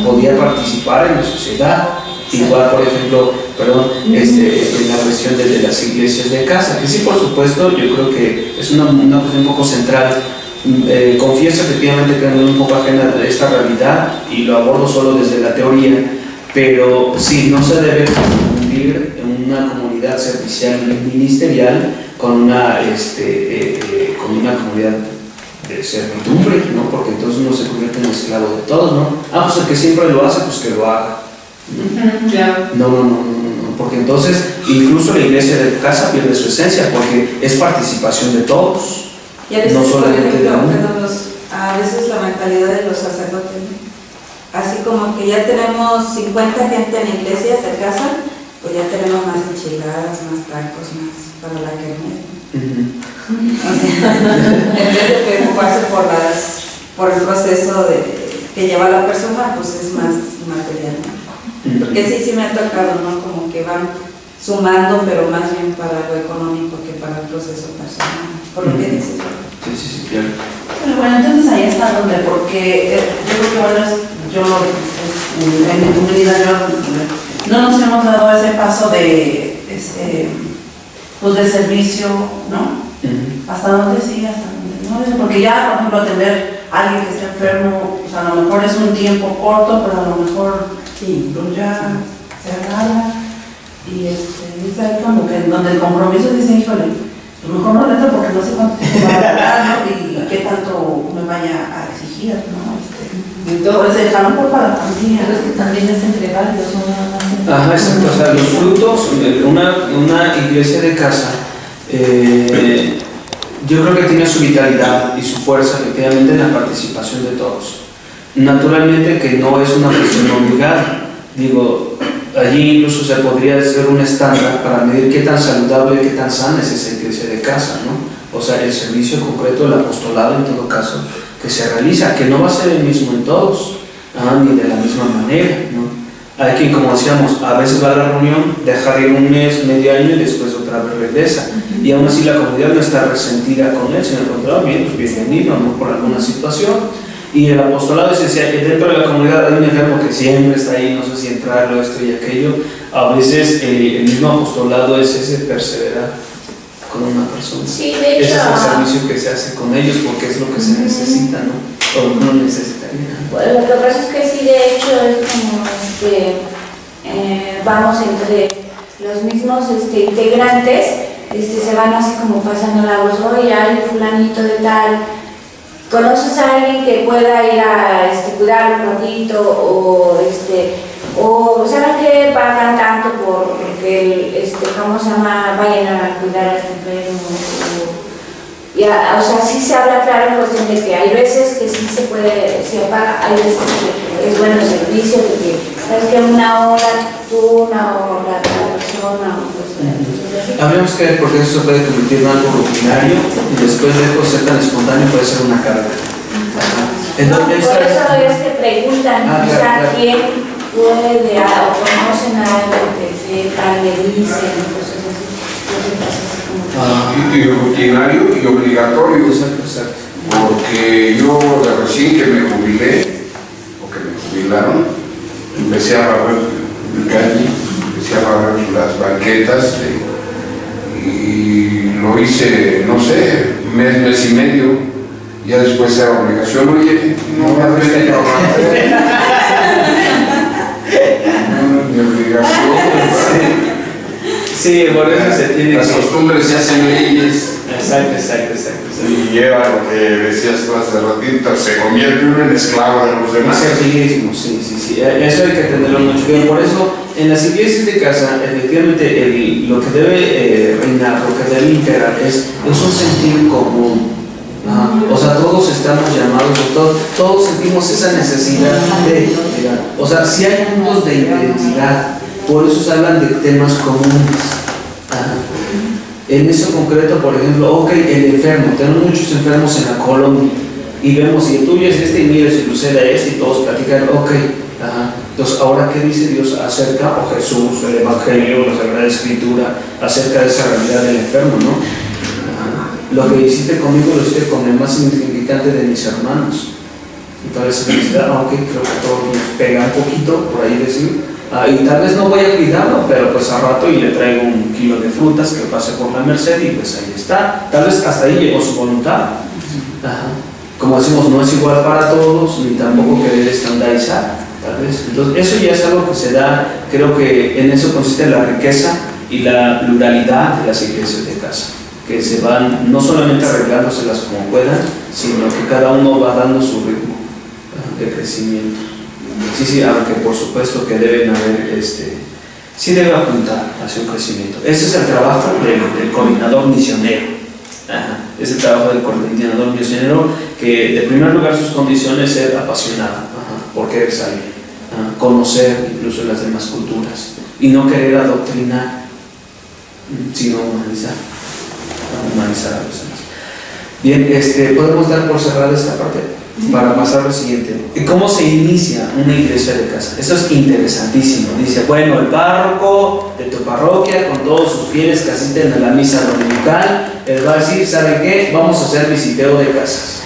Podía participar en la sociedad. Igual, por ejemplo, en la cuestión de las iglesias de casa, que sí, por supuesto, yo creo que es una cuestión un poco central. Confieso efectivamente que ando un poco ajena de esta realidad y lo abordo solo desde la teoría, pero sí, no se debe confundir en una comunidad servicial y ministerial con una comunidad de servidumbre, ¿no? Porque entonces uno se convierte en esclavo de todos, ¿no? Pues el que siempre lo hace, pues que lo haga. No, porque entonces incluso la iglesia de casa pierde su esencia, porque es participación de todos. Y a veces, no solamente de uno. a veces la mentalidad de los sacerdotes, ¿no? Así como que ya tenemos 50 gente en iglesias de casa, pues ya tenemos más enchiladas, más tacos, más para la kermés. O sea, en vez de preocuparse por el proceso que lleva la persona, pues es más material, ¿no? Porque sí me ha tocado, ¿no? Como que van sumando, pero más bien para lo económico que para el proceso personal, por lo que dices. Sí, claro. Pero bueno, entonces ahí está donde, porque yo creo que bueno, en mi comunidad no nos hemos dado ese paso de, pues de servicio, ¿no? ¿Hasta dónde sí? ¿Hasta dónde no? Porque ya, por ejemplo, atender a alguien que está enfermo, o sea, a lo mejor es un tiempo corto, pero a lo mejor sí, pues ya se agarra y es ahí como que donde el compromiso dice, híjole, a lo mejor no le entro porque no sé cuánto tiempo va a tardar, ¿no? Y qué tanto me vaya a exigir, ¿no? Entonces se dejaron por para la familia. Pero es que también es entre varios, no nada más entre Ajá, exacto. O sea, los frutos, una iglesia de casa, yo creo que tiene su vitalidad y su fuerza efectivamente en la participación de todos. Naturalmente que no es una cuestión obligada. Digo, allí incluso se podría hacer un estándar para medir qué tan saludable, qué tan sana es esa iglesia de casa, ¿no? O sea, el servicio concreto, el apostolado en todo caso, que se realiza, que no va a ser el mismo en todos, ni de la misma manera, ¿no? Hay quien, como decíamos, a veces va a la reunión, deja de ir un mes, medio año y después otra vez regresa. Y aún así la comunidad no está resentida con él, sino al contrario, bien, pues bienvenido, ¿no? Por alguna situación. Y el apostolado es esencial. Dentro de la comunidad hay un enfermo que siempre está ahí, no sé si entrarlo, esto y aquello. A veces el mismo apostolado es ese perseverar con una persona. Sí, de hecho. Ese es el servicio que se hace con ellos porque es lo que se necesita, ¿no? O no necesitaría. Bueno, lo que pasa es que sí, de hecho, es como vamos entre los mismos integrantes, se van así como pasando la voz, oye, hay fulanito de tal. ¿Conoces a alguien que pueda ir a cuidar un ratito o saben que pagan tanto porque ¿cómo se llama? Vayan a cuidar a este enfermo? O sea, sí se habla claro en cuestión de que hay veces que sí se paga, hay veces que es bueno el servicio, de que sabes que una hora tú, una hora cada persona, Hablemos que porque eso se puede convertir en algo rutinario y después de ser tan espontáneo puede ser una carga. Entonces, por eso es que preguntan, claro. ¿quién puede o conocen a alguien que sepa, le dicen, cosas así? Y rutinario y obligatorio. Exacto. Porque yo de recién que me jubilé, o que me jubilaron, empecé a barrer mi calle, empecé a barrer las banquetas y lo hice, no sé, mes y medio. Ya después era obligación, oye, no me has de trabajar. No es mi obligación. Sí, por eso se tiene Las costumbres se hacen leyes. Exacto. Y lleva lo que decías tú hace ratito, se convierte uno en esclavo de los demás. Servilismo, sí. Eso hay que tenerlo mucho bien. Por eso, en las iglesias de casa, efectivamente, lo que debe reinar, lo que debe imperar es un sentido común. O sea, todos estamos llamados, todos sentimos esa necesidad de, o sea, si hay puntos de identidad, por eso se hablan de temas comunes. En eso concreto, por ejemplo, el enfermo, tenemos muchos enfermos en la colonia y vemos si el tuyo es y mira si sucede y todos platican, entonces ahora ¿qué dice Dios acerca, o Jesús, el Evangelio, la Sagrada Escritura, acerca de esa realidad del enfermo, ¿no? Lo que hiciste conmigo lo hiciste con el más insignificante de mis hermanos. Entonces, creo que todo nos pega un poquito, por ahí decir, y tal vez no voy a cuidarlo, pero pues a rato y le traigo 1 kilo de frutas que pase por la merced y pues ahí está. Tal vez hasta ahí llegó su voluntad. Como decimos, no es igual para todos, ni tampoco querer estandarizar, tal vez. Entonces, eso ya es algo que se da, creo que en eso consiste la riqueza y la pluralidad de las iglesias de casa, que se van no solamente arreglándoselas como puedan, sino que cada uno va dando su ritmo de crecimiento. Sí, aunque por supuesto que deben haber, sí debe apuntar hacia un crecimiento. Ese es el trabajo del coordinador misionero. Es el trabajo del coordinador misionero, que de primer lugar sus condiciones es ser apasionado por querer salir, conocer incluso las demás culturas y no querer adoctrinar, sino humanizar a los demás. Bien, podemos dar por cerrada esta parte para pasar al siguiente. ¿Cómo se inicia una iglesia de casa? Eso es interesantísimo. Dice, bueno, el párroco de tu parroquia, con todos sus fieles que asisten a la misa dominical, les va a decir, ¿sabe qué? Vamos a hacer visiteo de casas.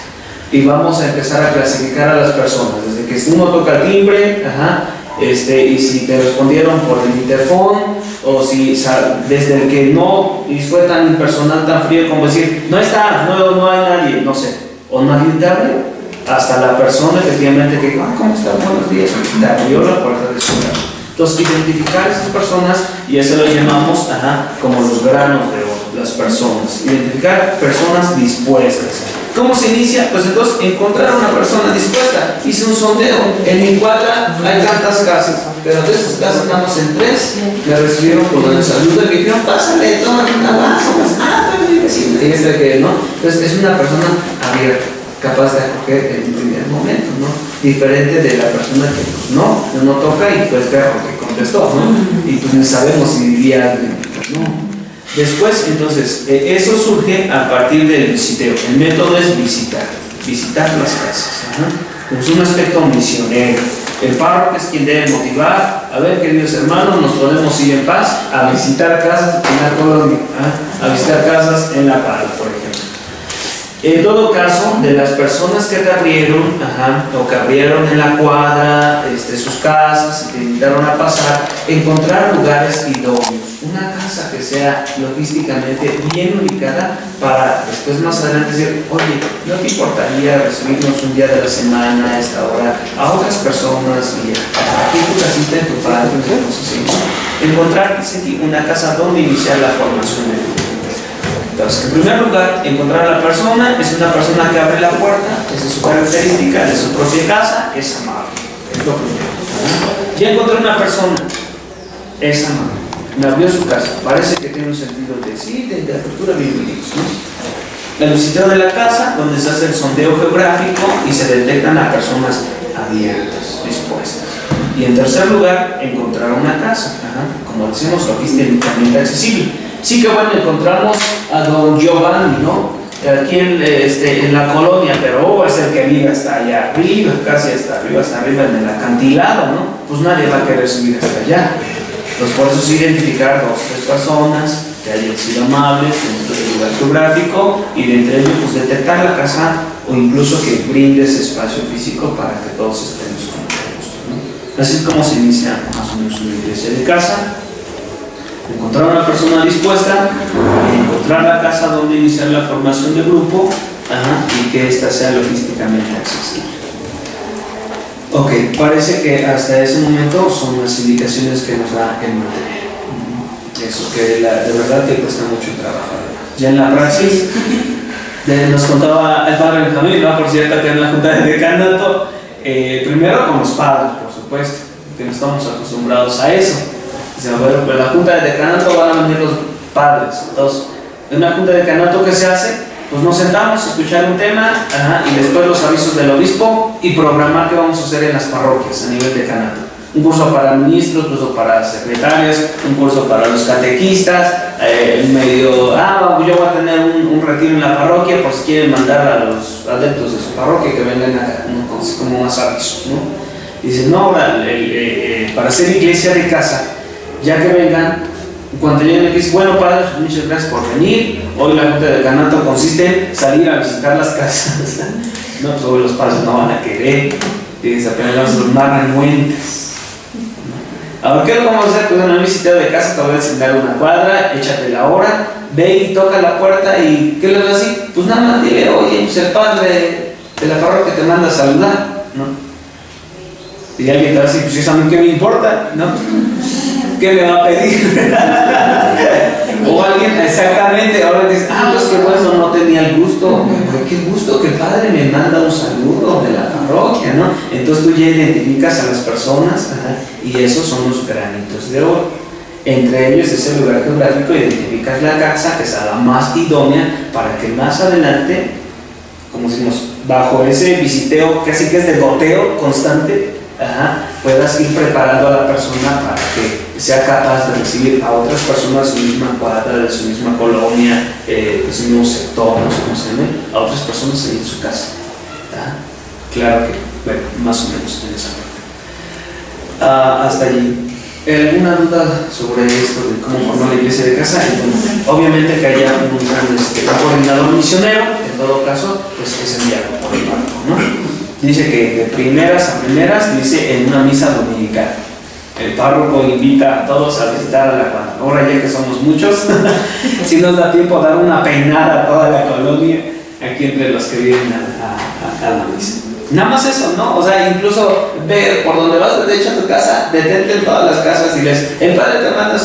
Y vamos a empezar a clasificar a las personas. Desde que uno toca el timbre, y si te respondieron por el interfón, o si desde el que no y fue tan impersonal, tan frío como decir, no está, no hay nadie, no sé, o nadie te abre, hasta la persona efectivamente que, ¿cómo está? Buenos días, te abrió la puerta de su casa. Entonces, identificar a esas personas, y eso lo llamamos como los granos de oro, las personas. Identificar personas dispuestas. ¿Cómo se inicia? Pues entonces encontrar una persona dispuesta. Hice un sondeo. En mi cuadra hay tantas casas, pero de esas casas nada más en 3 me recibieron con el saludo y me dijeron, pásale, tómate una vaso, pues mi vecina. Y que no. Entonces es una persona abierta, capaz de acoger en un primer momento, ¿no? Diferente de la persona que pues, no toca y fue el perro que contestó, ¿no? Y pues ni sabemos si diría no. Después, entonces, eso surge a partir del visiteo. El método es visitar las casas. Es un aspecto misionero. El párroco es quien debe motivar. A ver, queridos hermanos, nos podemos ir en paz a visitar casas en la colonia, a visitar casas en La Paz, por ejemplo. En todo caso, de las personas que te abrieron, o que abrieron en la cuadra sus casas y te invitaron a pasar, encontrar lugares idóneos. Una casa que sea logísticamente bien ubicada para después más adelante decir, oye, ¿no te importaría recibirnos un día de la semana a esta hora a otras personas y aquí tu casita en tu padre, cosas así, ¿no? Encontrar una casa donde iniciar la formación de tu. Entonces, en primer lugar, encontrar a la persona, es una persona que abre la puerta, esa es su característica de su propia casa, es amable, es lo primero. Ya encontré una persona, es amable, me abrió su casa, parece que tiene un sentido de apertura bíblica, ¿no? El visiteo de la casa, donde se hace el sondeo geográfico y se detectan a personas abiertas, dispuestas. Y en tercer lugar, encontrar una casa, como decimos, logísticamente accesible. Sí que bueno, encontramos a don Giovanni, ¿no? Aquí en la colonia, pero es el que vive hasta allá arriba, casi hasta arriba en el acantilado, ¿no? Pues nadie va a querer subir hasta allá. Entonces por eso es identificar 2 o 3 personas que hayan sido amables dentro del lugar geográfico y de entre ellos pues detectar la casa o incluso que brindes espacio físico para que todos estemos con gusto, ¿no? Así es como se inicia más o menos una iglesia de casa. Encontrar una persona dispuesta, encontrar la casa donde iniciar la formación de grupo y que ésta sea logísticamente accesible. Ok, parece que hasta ese momento son las indicaciones que nos da el material. Eso que de verdad que cuesta mucho trabajo. Ya en la praxis, nos contaba el padre Benjamín, ¿no? Por cierto, que en la junta de decanato, primero con los padres, por supuesto, que no estamos acostumbrados a eso. Dice, bueno, pues la junta de decanato van a venir los padres. Entonces, en una junta de decanato que se hace, pues nos sentamos a escuchar un tema y después los avisos del obispo y programar qué vamos a hacer en las parroquias a nivel decanato. Un curso para ministros, un curso para secretarias, un curso para los catequistas, yo voy a tener un retiro en la parroquia por si quieren mandar a los adeptos de su parroquia que vengan acá, ¿no? Como más avisos, ¿no? Dice, no, para hacer iglesia de casa, ya que vengan, cuando lleguen aquí, dicen, bueno, padres, muchas gracias por venir. Hoy la junta de decanato consiste en salir a visitar las casas. No, pues hoy los padres no van a querer. Dice, apenas los más renuentes. Ahora, ¿qué es lo que vamos a hacer? Pues en un visiteo de casa te voy a enseñar una cuadra, échate la hora, ve y toca la puerta y ¿qué le vas a decir? Pues nada más dile, oye, pues el padre de la parroquia te manda a saludar, ¿no? Y alguien te va a decir, pues eso a mí qué me importa, ¿no? ¿Qué me va a pedir? O alguien, exactamente, ahora dice, pues que bueno, no tenía el gusto. Pero qué gusto que el padre me manda un saludo de la parroquia, ¿no? Entonces tú ya identificas a las personas y esos son los granitos de oro. Entre ellos es el lugar geográfico, identificas la casa que sea la más idónea para que más adelante, como decimos, bajo ese visiteo casi que es de goteo constante, puedas ir preparando a la persona para que sea capaz de recibir a otras personas de su misma cuadra, de su misma colonia, de su mismo sector, no sé cómo se llame, a otras personas en su casa. Claro que Bueno, más o menos en esa parte. Hasta allí. ¿Alguna duda sobre esto de cómo formar la iglesia de casa? Y bueno, obviamente que haya un gran coordinador misionero, en todo caso, pues es enviado por el párroco, ¿no? Dice que de primeras a primeras, dice en una misa dominical. El párroco invita a todos a visitar a la cuadra. Ahora ya que somos muchos, si nos da tiempo a dar una peinada a toda la colonia, aquí entre los que vienen a la misa. Nada más eso, ¿no? O sea, incluso ver por donde vas de hecho a tu casa, detente en todas las casas y les, el padre te manda a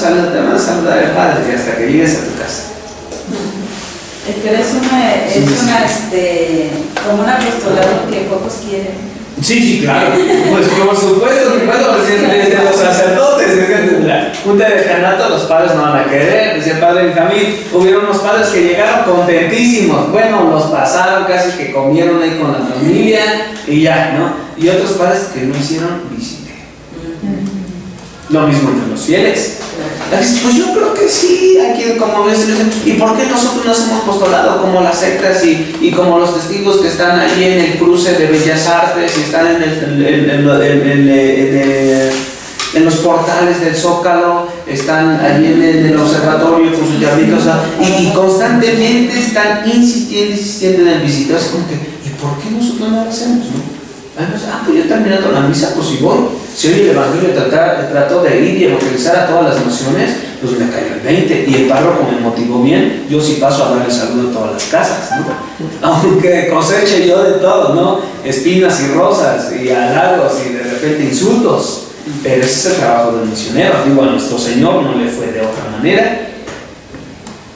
saludar al padre, y hasta que llegues a tu casa. Pero es como un apostolado que pocos quieren. Sí, claro. Pues por supuesto, desde los sacerdotes, desde la junta de decanato, los padres no van a querer. Decía el padre Benjamín, hubieron unos padres que llegaron contentísimos. Bueno, los pasaron, casi que comieron ahí con la familia y ya, ¿no? Y otros padres que no hicieron visita. Lo mismo entre los fieles. Pues yo creo que sí, aquí como ves, ¿y por qué nosotros no hacemos apostolado como las sectas y como los testigos que están allí en el cruce de Bellas Artes y están en los portales del Zócalo, están allí en el observatorio con sus llamitos, y constantemente están insistiendo en el visitador? Es como que, ¿y por qué nosotros no lo hacemos, no? Pues yo terminando la misa, pues si voy. Si hoy el Evangelio trató de ir y evangelizar a todas las naciones, pues me cayó el 20. Y el párroco me motivó bien. Yo sí paso a darle saludo a todas las casas, ¿no? Aunque coseche yo de todo, ¿no? Espinas y rosas y halagos y de repente insultos. Pero ese es el trabajo del misionero. Digo, a nuestro Señor no le fue de otra manera.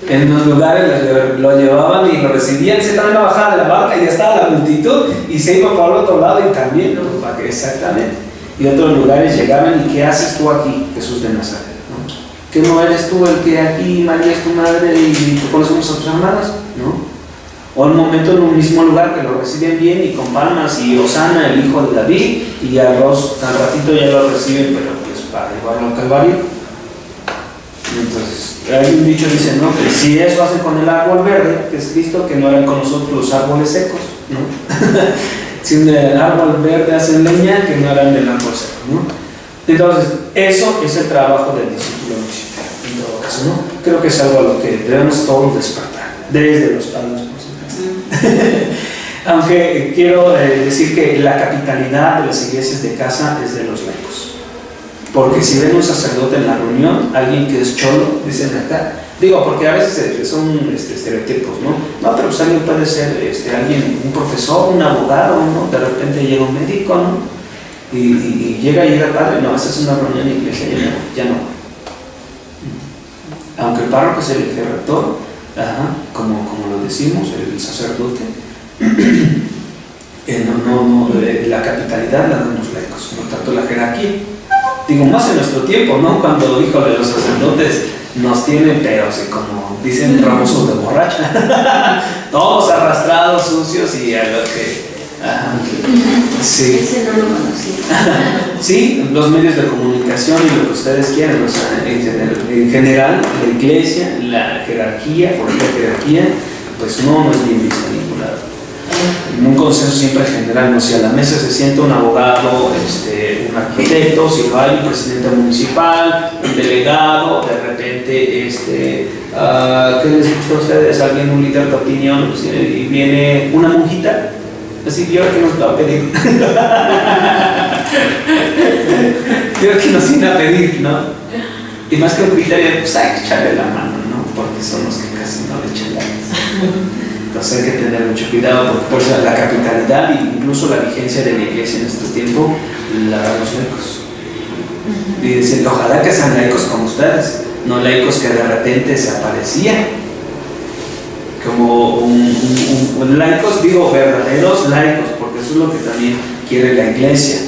En los lugares lo llevaban y lo recibían, se estaban a bajar de la barca y ya estaba la multitud y se iba por el otro lado y también, ¿no? Exactamente. Y otros lugares llegaban y ¿qué haces tú aquí, Jesús de Nazaret? ¿No? ¿Que no eres tú el que aquí, María es tu madre y conocemos a tus hermanas? ¿No? O en un momento en un mismo lugar que lo reciben bien y con palmas y Osana, el hijo de David, y al ratito ya lo reciben, pero pues para llevarlo al Calvario. Entonces, hay un dicho dice, ¿no? Que si eso hacen con el árbol verde, que es Cristo, que no harán con nosotros los árboles secos, ¿no? Si el árbol verde hacen leña, que no harán del árbol seco, ¿no? Entonces, eso es el trabajo del discípulo misionero, en todo caso, ¿no? Creo que es algo a lo que debemos todos despertar, desde los padres, por supuesto. Aunque quiero decir que la capitalidad de las iglesias de casa es de los laicos. Porque si ven un sacerdote en la reunión, alguien que es cholo, dicen acá, digo, porque a veces son estereotipos, ¿no? No, pero pues alguien puede ser alguien, un profesor, un abogado, ¿no? De repente llega un médico, ¿no? Y llega padre, no, esa es una reunión de iglesia, ya no. Aunque el párroco es el rector, como lo decimos, el sacerdote, la capitalidad la dan los laicos, no tanto la jerarquía. Digo, más en nuestro tiempo, ¿no? Cuando, híjole, los sacerdotes nos tienen, pero como dicen, ramosos de borracha. Todos arrastrados, sucios y a lo que... sí. Ese no lo conocía. Sí, los medios de comunicación y lo que ustedes quieran, o sea, en general, la iglesia, la jerarquía, por la jerarquía, pues no es bien vista en ningún lado. En un consenso siempre general, no sé, a la mesa se sienta un abogado, un arquitecto, si no hay un presidente municipal, un delegado, de repente, ¿qué les gusta a ustedes? Alguien, un líder de opinión, y viene una monjita, así, ¿y ahora qué nos va a pedir? ¿Y ahora qué nos viene a pedir, no? Y más que un criterio, pues hay que echarle la mano, ¿no? Porque son los que casi no le echan ganas. Entonces hay que tener mucho cuidado porque por eso la capitalidad e incluso la vigencia de la iglesia en nuestro tiempo la dan los laicos. Y dicen, ojalá que sean laicos como ustedes, no laicos que de repente se aparecían. Como laicos, digo verdaderos laicos, porque eso es lo que también quiere la iglesia.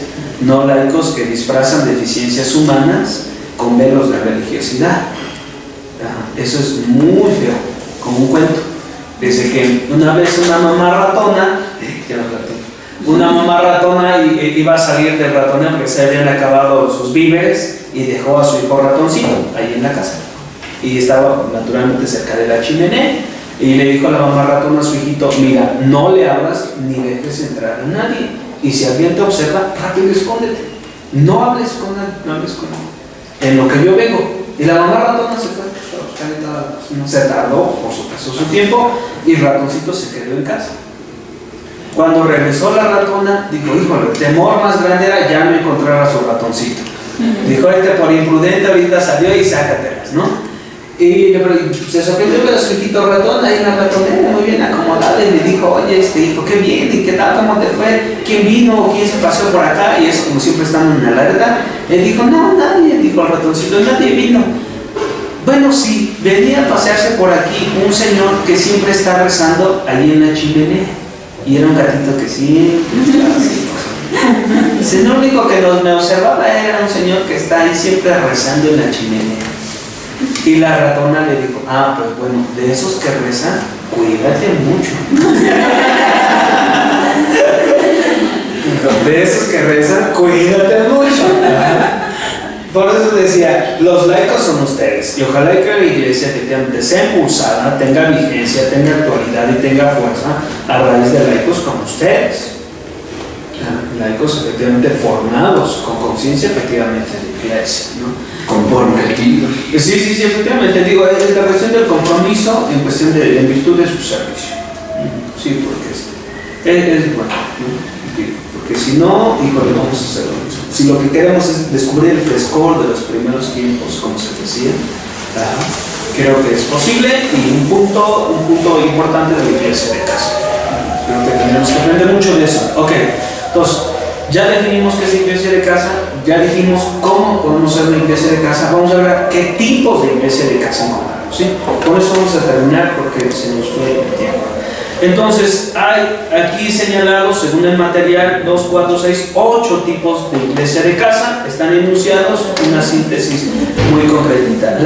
No laicos que disfrazan deficiencias humanas con velos de religiosidad. Eso es muy feo, como un cuento. Dice que una vez una mamá ratona iba a salir del ratoneo porque se habían acabado sus víveres y dejó a su hijo ratoncito ahí en la casa. Y estaba naturalmente cerca de la chimenea. Y le dijo a la mamá ratona a su hijito, mira, no le abras ni dejes entrar a nadie. y si alguien te observa, rápido escóndete. No hables con él, no hables con él. En lo que yo vengo. Y la mamá ratona se fue a buscar en todas las cosas. Se tardó, por supuesto, su tiempo, y ratoncito se quedó en casa. Cuando regresó la ratona, dijo, híjole, el temor más grande era ya no encontrar a su ratoncito. Dijo, por imprudente ahorita salió y sácatelas, ¿no? Y se sorprendió ver a su hijito ratón ahí en la ratonera, muy bien acomodada, y le dijo, oye, hijo, qué bien, ¿y qué tal? ¿Cómo te fue? ¿Quién vino? ¿Quién se paseó por acá? Y eso, como siempre están en alerta. Él dijo, no, nadie, dijo el ratoncito, nadie vino. Bueno, sí, venía a pasearse por aquí un señor que siempre está rezando allí en la chimenea. Y era un gatito que siempre estaba así. El único que me observaba era un señor que está ahí siempre rezando en la chimenea. Y la ratona le dijo, pues bueno, de esos que rezan, cuídate mucho. De esos que rezan, cuídate mucho. Por eso decía, los laicos son ustedes. Y ojalá que la iglesia efectivamente sea impulsada, tenga vigencia, tenga actualidad y tenga fuerza a raíz de laicos como ustedes. Laicos efectivamente formados, con conciencia efectivamente de iglesia, ¿no? Comprometidos. Sí, efectivamente, digo, es la cuestión del compromiso en cuestión en virtud de su servicio. Sí, porque es bueno, ¿no? Porque si no, híjole, vamos a hacer lo mismo. Si lo que queremos es descubrir el frescor de los primeros tiempos, como se decía, creo que es posible, y un punto importante de la iglesia de casa. Creo que tenemos que aprender mucho de eso. Ok, entonces, ya definimos qué es la iglesia de casa, ya dijimos cómo podemos ser una iglesia de casa, vamos a ver qué tipos de iglesia de casa encontramos, ¿sí? Con eso vamos a terminar porque se nos fue el tiempo. Entonces, hay aquí señalados, según el material, 2, 4, 6, 8 tipos de iglesia de casa, están enunciados, una síntesis muy concretita.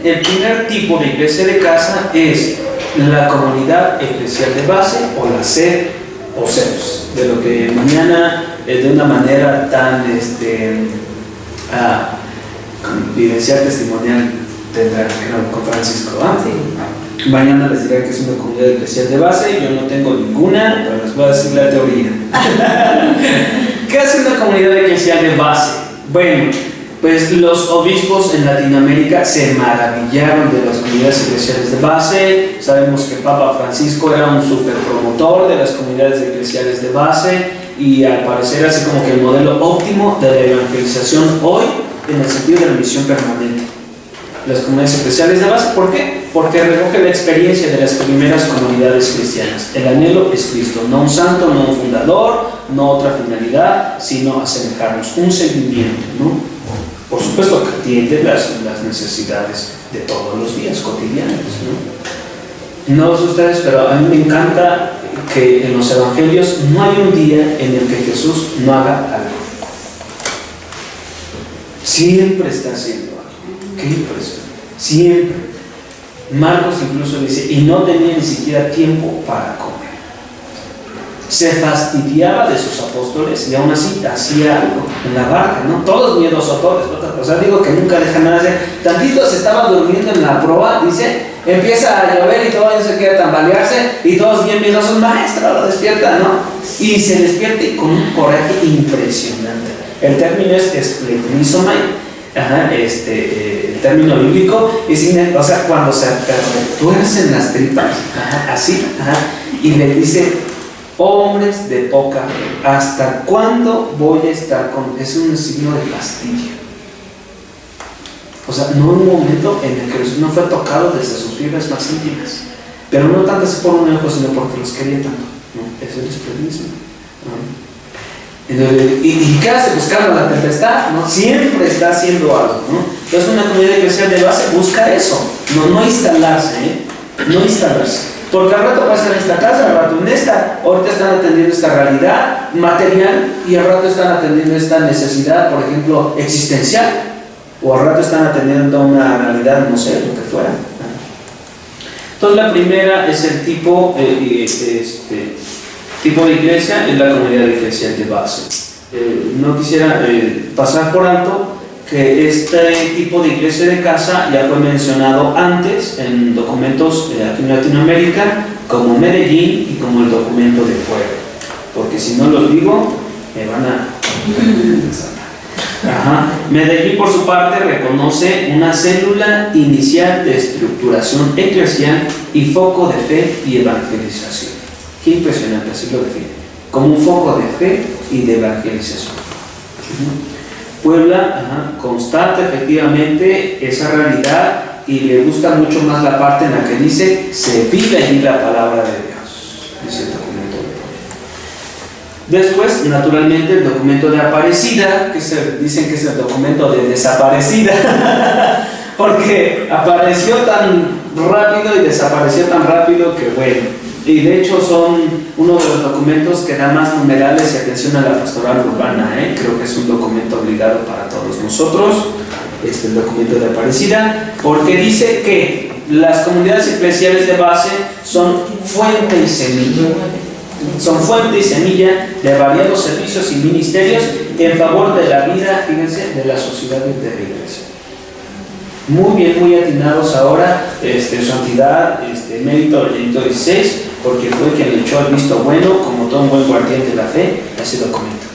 El primer tipo de iglesia de casa es la comunidad eclesial de base, o la sed o CEPS, de lo que mañana de una manera tan vivencial, testimonial tendrá con Francisco, Sí. Mañana les diré que es una comunidad eclesial de base. Yo no tengo ninguna, pero les voy a decir la teoría. ¿Qué hace una comunidad eclesial de base? Bueno, pues los obispos en Latinoamérica se maravillaron de las comunidades eclesiales de base. Sabemos que Papa Francisco era un super promotor de las comunidades eclesiales de base, y al parecer así como que el modelo óptimo de la evangelización hoy en el sentido de la misión permanente. Las comunidades eclesiales de base, ¿por qué? Porque recoge la experiencia de las primeras comunidades cristianas. El anhelo es Cristo, no un santo, no un fundador, no otra finalidad, sino asemejarnos, un seguimiento, ¿no? Por supuesto que atiende las necesidades de todos los días cotidianos, ¿no? No sé ustedes, pero a mí me encanta que en los evangelios no hay un día en el que Jesús no haga algo. Siempre está haciendo algo. Qué impresión. Siempre. Marcos incluso dice, y no tenía ni siquiera tiempo para comer. Se fastidiaba de sus apóstoles y aún así hacía algo en la barca, ¿no? Todos miedosos, o sea, digo que nunca dejan nada de hacer. Tantito se estaba durmiendo en la proa, dice, empieza a llover y todo el mundo se quiere tambalearse y todos bien miedosos, maestro, lo despierta, ¿no? Y se despierta con un coraje impresionante. El término es esplenizomai. El término bíblico es, o sea, cuando se retuercen las tripas, así, y le dice, hombres de poca fe, ¿hasta cuándo voy a estar con? Es un signo de fastidio. O sea, no un momento en el que Jesús no fue tocado desde sus fibras más íntimas, pero no tanto así por un ojo, sino porque los quería tanto, ¿no? Es el esplenismo, ¿no? ¿Y qué hace? Buscando la tempestad, ¿no? Siempre está haciendo algo, ¿no? Entonces una comunidad eclesial de base busca eso, no instalarse, no instalarse, porque al rato pasan en esta casa, al rato en esta, ahorita están atendiendo esta realidad material y al rato están atendiendo esta necesidad, por ejemplo, existencial, o al rato están atendiendo una realidad, no sé, lo que fuera. Entonces la primera es el tipo de iglesia, es la comunidad eclesial de base. No quisiera pasar por alto que este tipo de iglesia de casa ya fue mencionado antes en documentos aquí en Latinoamérica, como Medellín y como el documento de Puebla, porque porque si no los digo, me van a... Ajá. Medellín, por su parte, reconoce una célula inicial de estructuración eclesial y foco de fe y evangelización. Qué impresionante, así lo define, como un foco de fe y de evangelización. Puebla constata efectivamente esa realidad y le gusta mucho más la parte en la que dice se vive allí la palabra de Dios, dice el documento de Puebla. Después, naturalmente, el documento de Aparecida, que dicen que es el documento de desaparecida porque apareció tan rápido y desapareció tan rápido que bueno. Y de hecho son uno de los documentos que da más numerales y atención a la pastoral urbana, creo que es un documento obligado para todos nosotros, el documento de Aparecida, porque dice que las comunidades eclesiales de base son fuente y semilla. Son fuente y semilla de variados servicios y ministerios en favor de la vida, fíjense, de la sociedad y de la iglesia. Muy bien, muy atinados ahora, santidad, mérito Benedicto XVI, porque fue quien le echó el visto bueno, como todo un buen guardián de la fe, a ese documento.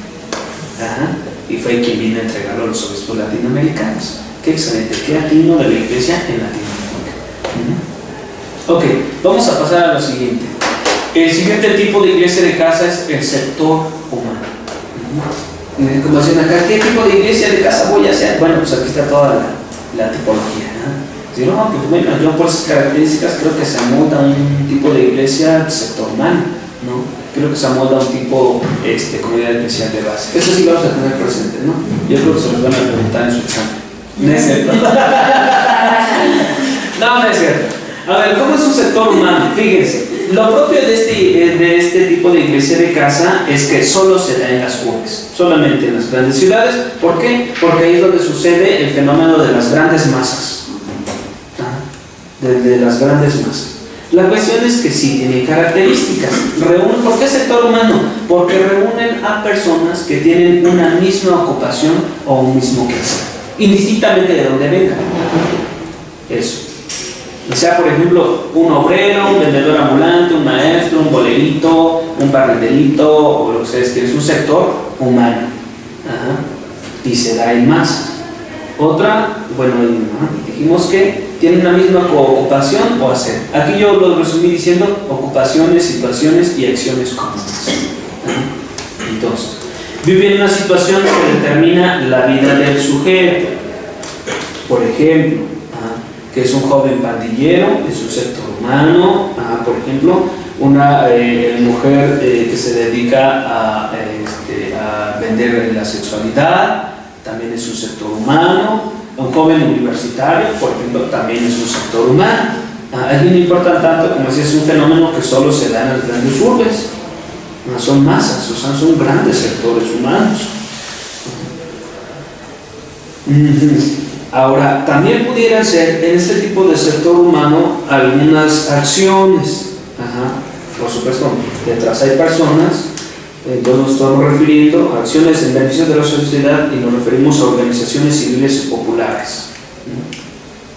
Y fue quien vino a entregarlo a los obispos latinoamericanos. Qué excelente, qué atino de la iglesia en Latinoamérica. Ok, vamos a pasar a lo siguiente. El siguiente tipo de iglesia de casa es el sector humano. Como dicen acá, ¿qué tipo de iglesia de casa voy a hacer? Bueno, pues aquí está toda la tipología. Si no, pues bueno, yo por esas características creo que se amolda un tipo de iglesia del sector humano, ¿no? Creo que se amolda un tipo comunidad eclesial de base. Eso sí vamos a tener presente, ¿no? Yo creo que se los van a preguntar en su examen. No es cierto. No es cierto. A ver, ¿cómo es un sector humano? Fíjense, lo propio de este tipo de iglesia de casa es que solo se da en las urbes, solamente en las grandes ciudades. ¿Por qué? Porque ahí es donde sucede el fenómeno de las grandes masas. De las grandes masas. La cuestión es que sí tiene características. ¿Por qué sector humano? Porque reúnen a personas que tienen una misma ocupación o un mismo quehacer, indistintamente de dónde vengan. Eso. O sea, por ejemplo, un obrero, un vendedor ambulante, un maestro, un bolerito, un barrenderito, o lo que ustedes quieren, es un sector humano. Y se da en masas. Otra, bueno, dijimos que tiene una misma ocupación o hacer. Aquí yo lo resumí diciendo ocupaciones, situaciones y acciones comunes. Entonces, vive en una situación que determina la vida del sujeto. Por ejemplo, que es un joven pandillero, es un sector humano. Por ejemplo, una mujer que se dedica a vender la sexualidad, también es un sector humano. Un joven universitario, por ejemplo, también es un sector humano. Aquí no importa tanto como si es un fenómeno que solo se da en las grandes urbes. No son masas, o sea, son grandes sectores humanos. Ahora, también pudieran ser en este tipo de sector humano algunas acciones. Por supuesto, detrás hay personas. Entonces nos estamos refiriendo a acciones en beneficio de la sociedad y nos referimos a organizaciones civiles y populares.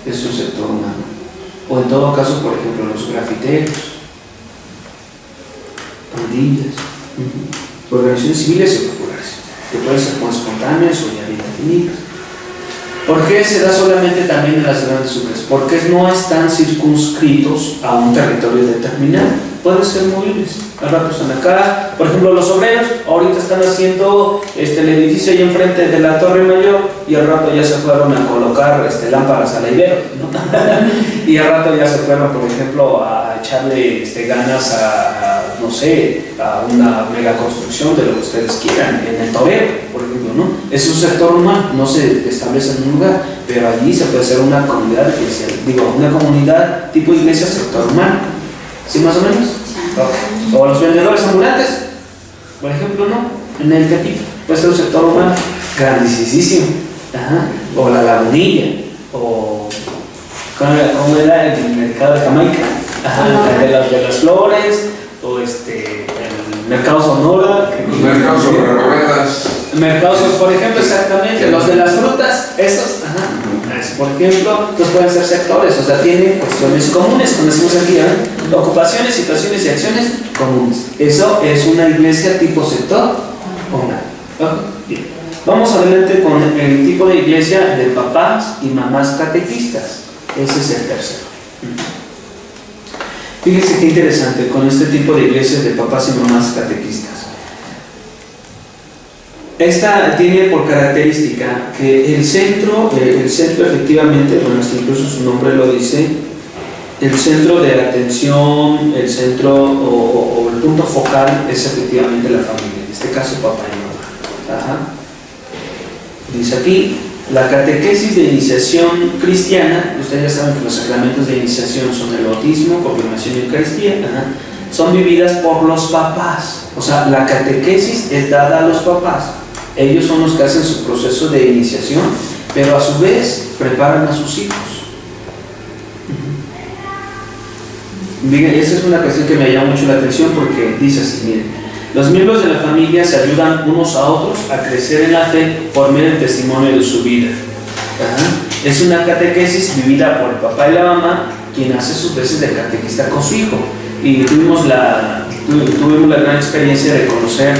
Es un sector humano. O en todo caso, por ejemplo, los grafiteros, pandillas, organizaciones civiles y populares, que pueden ser más espontáneas o ya bien definidas. ¿Por qué se da solamente también en las grandes urbes? Porque no están circunscritos a un territorio determinado, pueden ser movibles. Al rato están acá, por ejemplo, los obreros ahorita están haciendo el edificio ahí enfrente de la Torre Mayor y al rato ya se fueron a colocar lámparas a la Ibero, ¿no? Y al rato ya se fueron, por ejemplo, a echarle ganas no sé, a una mega construcción de lo que ustedes quieran, en el Torero, por ejemplo, ¿no? Es un sector humano, no se establece en un lugar, pero allí se puede hacer una comunidad eclesial, una comunidad tipo iglesia sector humano, ¿sí más o menos? Okay. O los vendedores ambulantes, por ejemplo, ¿no? En el Tepito, puede ser un sector humano grandísimo. O la Lagunilla, o ¿cómo era el mercado de Jamaica? De las flores, o el mercado Sonora. Los mercados sobre ruedas. Mercados, por ejemplo, exactamente, los de las frutas, esos. comunales. Por ejemplo, pues pueden ser sectores, o sea, tienen cuestiones comunes, como decimos aquí, ocupaciones, situaciones y acciones comunes. Eso es una iglesia tipo sector comunal. Bien. Vamos adelante con el tipo de iglesia de papás y mamás catequistas. Ese es el tercero. Fíjense qué interesante con este tipo de iglesias de papás y mamás catequistas. Esta tiene por característica que el centro efectivamente, bueno, hasta incluso su nombre lo dice, el centro de atención, el centro o el punto focal es efectivamente la familia, en este caso papá y mamá. Ajá. Dice aquí, la catequesis de iniciación cristiana, ustedes ya saben que los sacramentos de iniciación son el bautismo, confirmación y Eucaristía, son vividas por los papás. O sea, la catequesis es dada a los papás. Ellos son los que hacen su proceso de iniciación, pero a su vez preparan a sus hijos. Miren, esa es una cuestión que me llama mucho la atención porque dice así, miren, los miembros de la familia se ayudan unos a otros a crecer en la fe por medio del testimonio de su vida. Es una catequesis vivida por el papá y la mamá, quien hace sus veces de catequista con su hijo. Y tuvimos la gran experiencia de conocer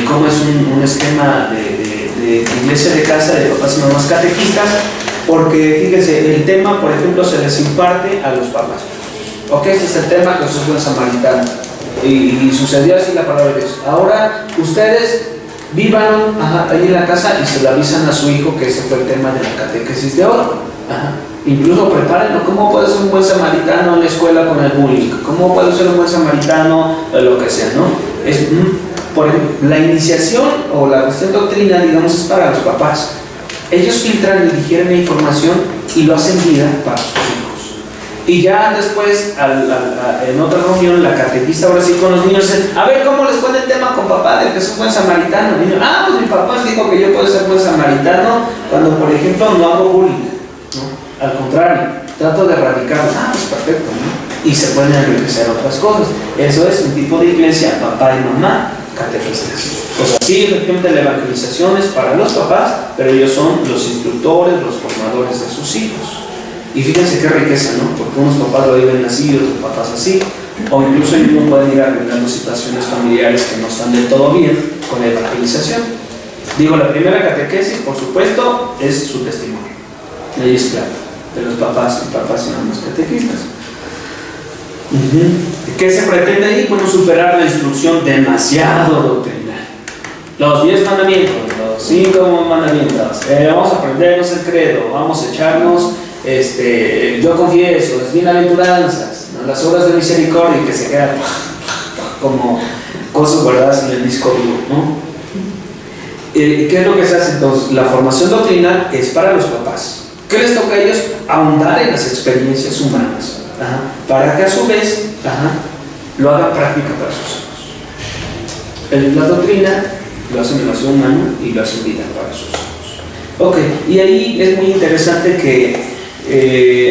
cómo es un esquema de iglesia de casa de papás y mamás catequistas, porque fíjense, el tema, por ejemplo, se les imparte a los papás. Ok, este es el tema, Jesús es buen samaritano. Y sucedió así la palabra de Dios. Ahora ustedes vivan ahí en la casa y se lo avisan a su hijo que ese fue el tema de la catequesis de ahora. Incluso prepárenlo. ¿Cómo puede ser un buen samaritano en la escuela con el bullying? ¿Cómo puede ser un buen samaritano de lo que sea, no? Por ejemplo, la iniciación o la cuestión doctrina, digamos, es para los papás. Ellos filtran y digieren la información y lo hacen vida para sus hijos. Y ya después, en otra reunión, la catequista ahora sí con los niños dice, a ver, ¿cómo les pone el tema con papá de que es un buen samaritano? El niño, pues mi papá dijo que yo puedo ser buen samaritano cuando, por ejemplo, no hago bullying, ¿no? Al contrario, trato de erradicarlo. Pues perfecto, ¿no? Y se pueden enriquecer otras cosas. Eso es un tipo de iglesia, papá y mamá, catequistas. O sea, sí, efectivamente la evangelización es para los papás, pero ellos son los instructores, los formadores de sus hijos. Y fíjense qué riqueza, ¿no? Porque unos papás lo viven así y otros papás así. O incluso ellos pueden ir arreglando situaciones familiares que no están del todo bien con la evangelización. Digo, la primera catequesis, por supuesto, es su testimonio. Ahí es claro, de los papás y mamás catequistas. ¿Qué se pretende ahí? Bueno, superar la instrucción demasiado doctrinal. Los 10 mandamientos, los 5 mandamientos. Vamos a aprendernos el credo, vamos a echarnos... yo confieso, las bienaventuranzas, ¿no? Las obras de misericordia que se quedan como cosas guardadas en el disco duro, ¿no? ¿Qué es lo que se hace entonces? La formación doctrinal es para los papás. ¿Qué les toca a ellos? Ahondar en las experiencias humanas, para que a su vez lo hagan práctica para sus hijos. La doctrina lo hacen en la vida humana y lo hacen vida para sus hijos. Ok, y ahí es muy interesante que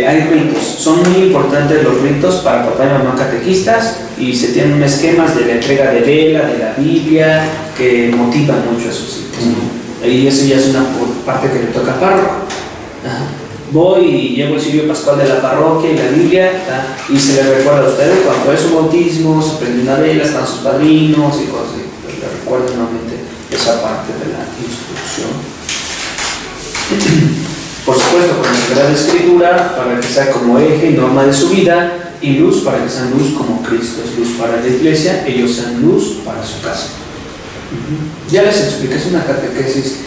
hay ritos, son muy importantes los ritos para papá y mamá catequistas y se tienen esquemas de la entrega de vela, de la Biblia, que motivan mucho a sus hijos, ¿no? Y eso ya es una parte que le toca a párroco. Voy y llevo el cirio pascual de la parroquia y la Biblia, y se le recuerda a ustedes cuando fue su bautismo, se prendió una vela, están sus padrinos y cosas así. Pues le recuerdo nuevamente esa parte de la instrucción. Por supuesto, con la Sagrada Escritura, para que sea como eje y norma de su vida, y luz para que sean luz como Cristo es luz para la iglesia, ellos sean luz para su casa. Ya les expliqué, es una catequesis.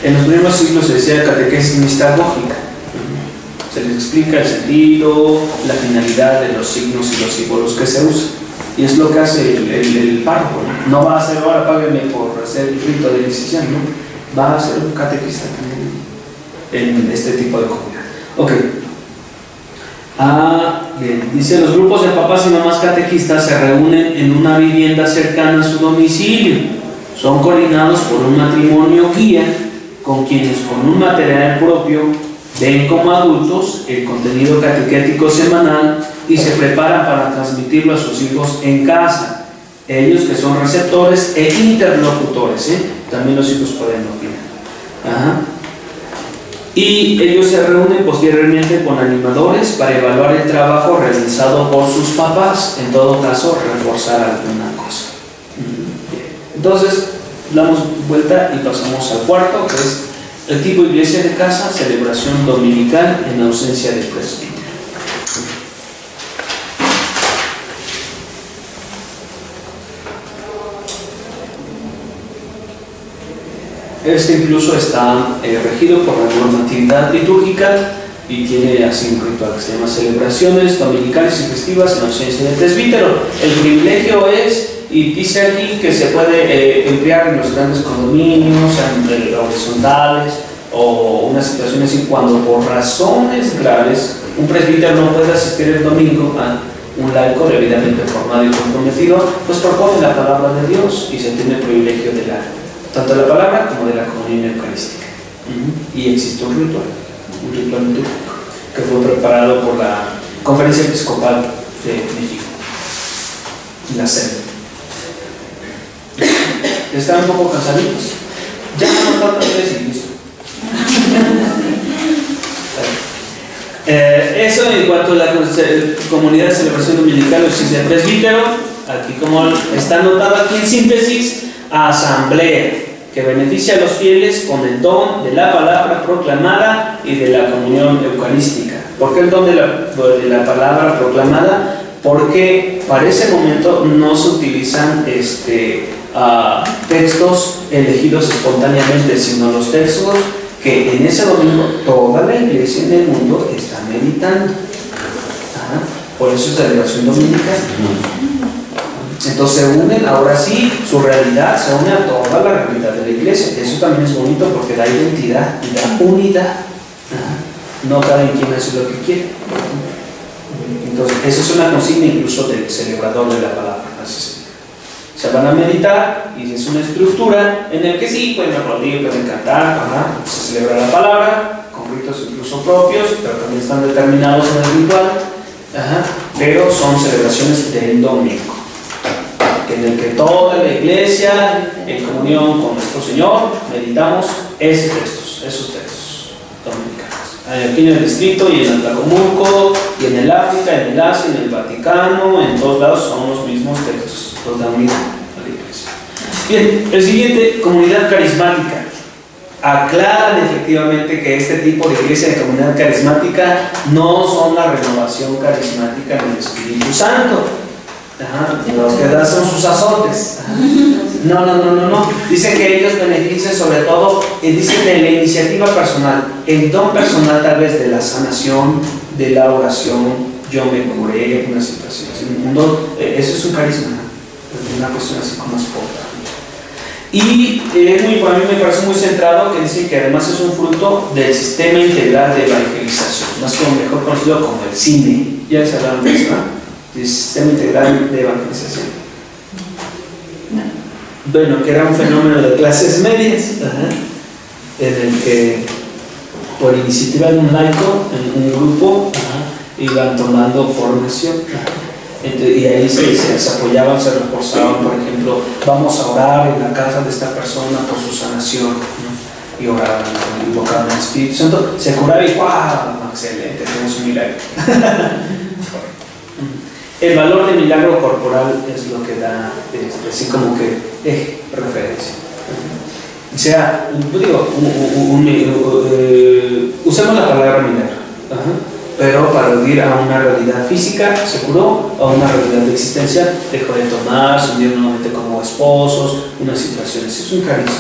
En los primeros siglos se decía catequesis mistagógica. Se les explica el sentido, la finalidad de los signos y los símbolos que se usan. Y es lo que hace el párroco, ¿no? No va a hacer, ahora págueme por hacer el rito de iniciación, ¿no? Va a ser un catequista también en este tipo de comunidad. Ok. Bien. Dice, los grupos de papás y mamás catequistas se reúnen en una vivienda cercana a su domicilio. Son coordinados por un matrimonio guía con quienes con un material propio ven como adultos el contenido catequético semanal y se preparan para transmitirlo a sus hijos en casa. Ellos que son receptores e interlocutores, también los hijos pueden opinar. Y ellos se reúnen posteriormente con animadores para evaluar el trabajo realizado por sus papás, en todo caso reforzar alguna cosa. Entonces damos vuelta y pasamos al cuarto, que es el tipo iglesia de casa, celebración dominical en ausencia de presbítero. Este incluso está regido por la normatividad litúrgica y tiene así un ritual que se llama celebraciones dominicales y festivas en ausencia de presbítero. El privilegio es, y dice aquí, que se puede emplear en los grandes condominios, en horizontales o una situación así, cuando por razones graves un presbítero no puede asistir el domingo a un laico debidamente formado y comprometido, pues propone la palabra de Dios y se tiene el privilegio de tanto de la palabra como de la comunión eucarística. Y existe un ritual litúrgico que fue preparado por la Conferencia Episcopal de México, la SED. Están un poco cansaditos. Ya no nos falta 3 y listo. Eso en cuanto a la comunidad de celebración dominical o ausencia de presbítero. Aquí, como está anotado aquí en síntesis, asamblea que beneficia a los fieles con el don de la palabra proclamada y de la comunión eucarística. ¿Por qué el don de la palabra proclamada? Porque para ese momento no se utilizan textos elegidos espontáneamente, sino los textos que en ese domingo toda la iglesia en el mundo está meditando. Por eso es celebración dominical. Entonces se unen, ahora sí, su realidad se une a toda la realidad de la iglesia. Eso también es bonito porque da identidad y da unidad. No cada quien hace lo que quiere. Entonces, esa es una consigna incluso del celebrador de la palabra. Así se van a meditar y es una estructura en la que sí, pueden aplaudir, pueden cantar, se celebra la palabra, con ritos incluso propios, pero también están determinados en el ritual, pero son celebraciones del domingo, en el que toda la iglesia, en comunión con nuestro Señor, meditamos esos textos dominicanos. Aquí en el distrito y en Atlacomulco, y en el África, en el Asia, en el Vaticano, en todos lados son los mismos textos, los da unidad a la iglesia. Bien, el siguiente, comunidad carismática. Aclaran efectivamente que este tipo de iglesia de comunidad carismática no son la renovación carismática del Espíritu Santo. Los que dan son sus azotes. No. Dicen que ellos benefician sobre todo, dicen de la iniciativa personal, el don personal tal vez de la sanación, de la oración. Yo me curé en una situación así. Eso es un carisma, una cuestión así como más poca. Y para mí me parece muy centrado que dice que además es un fruto del sistema integral de evangelización, más como mejor conocido como el CINE. Ya se hablaron de eso, del sistema integral de evangelización. Bueno, que era un fenómeno de clases medias, en el que por iniciativa de un laico, en un grupo, iban tomando formación. Y ahí se apoyaban, se reforzaban, por ejemplo, vamos a orar en la casa de esta persona por su sanación, y oraban, invocaban al Espíritu Santo, se curaba y ¡wow! Excelente, tenemos un milagro. El valor de milagro corporal es lo que da, así como que, referencia. O sea, usemos la palabra milagro, pero para aludir a una realidad física, se curó, a una realidad existencial, dejó de tomar, se unieron nuevamente como esposos, unas situaciones. Es un carisma.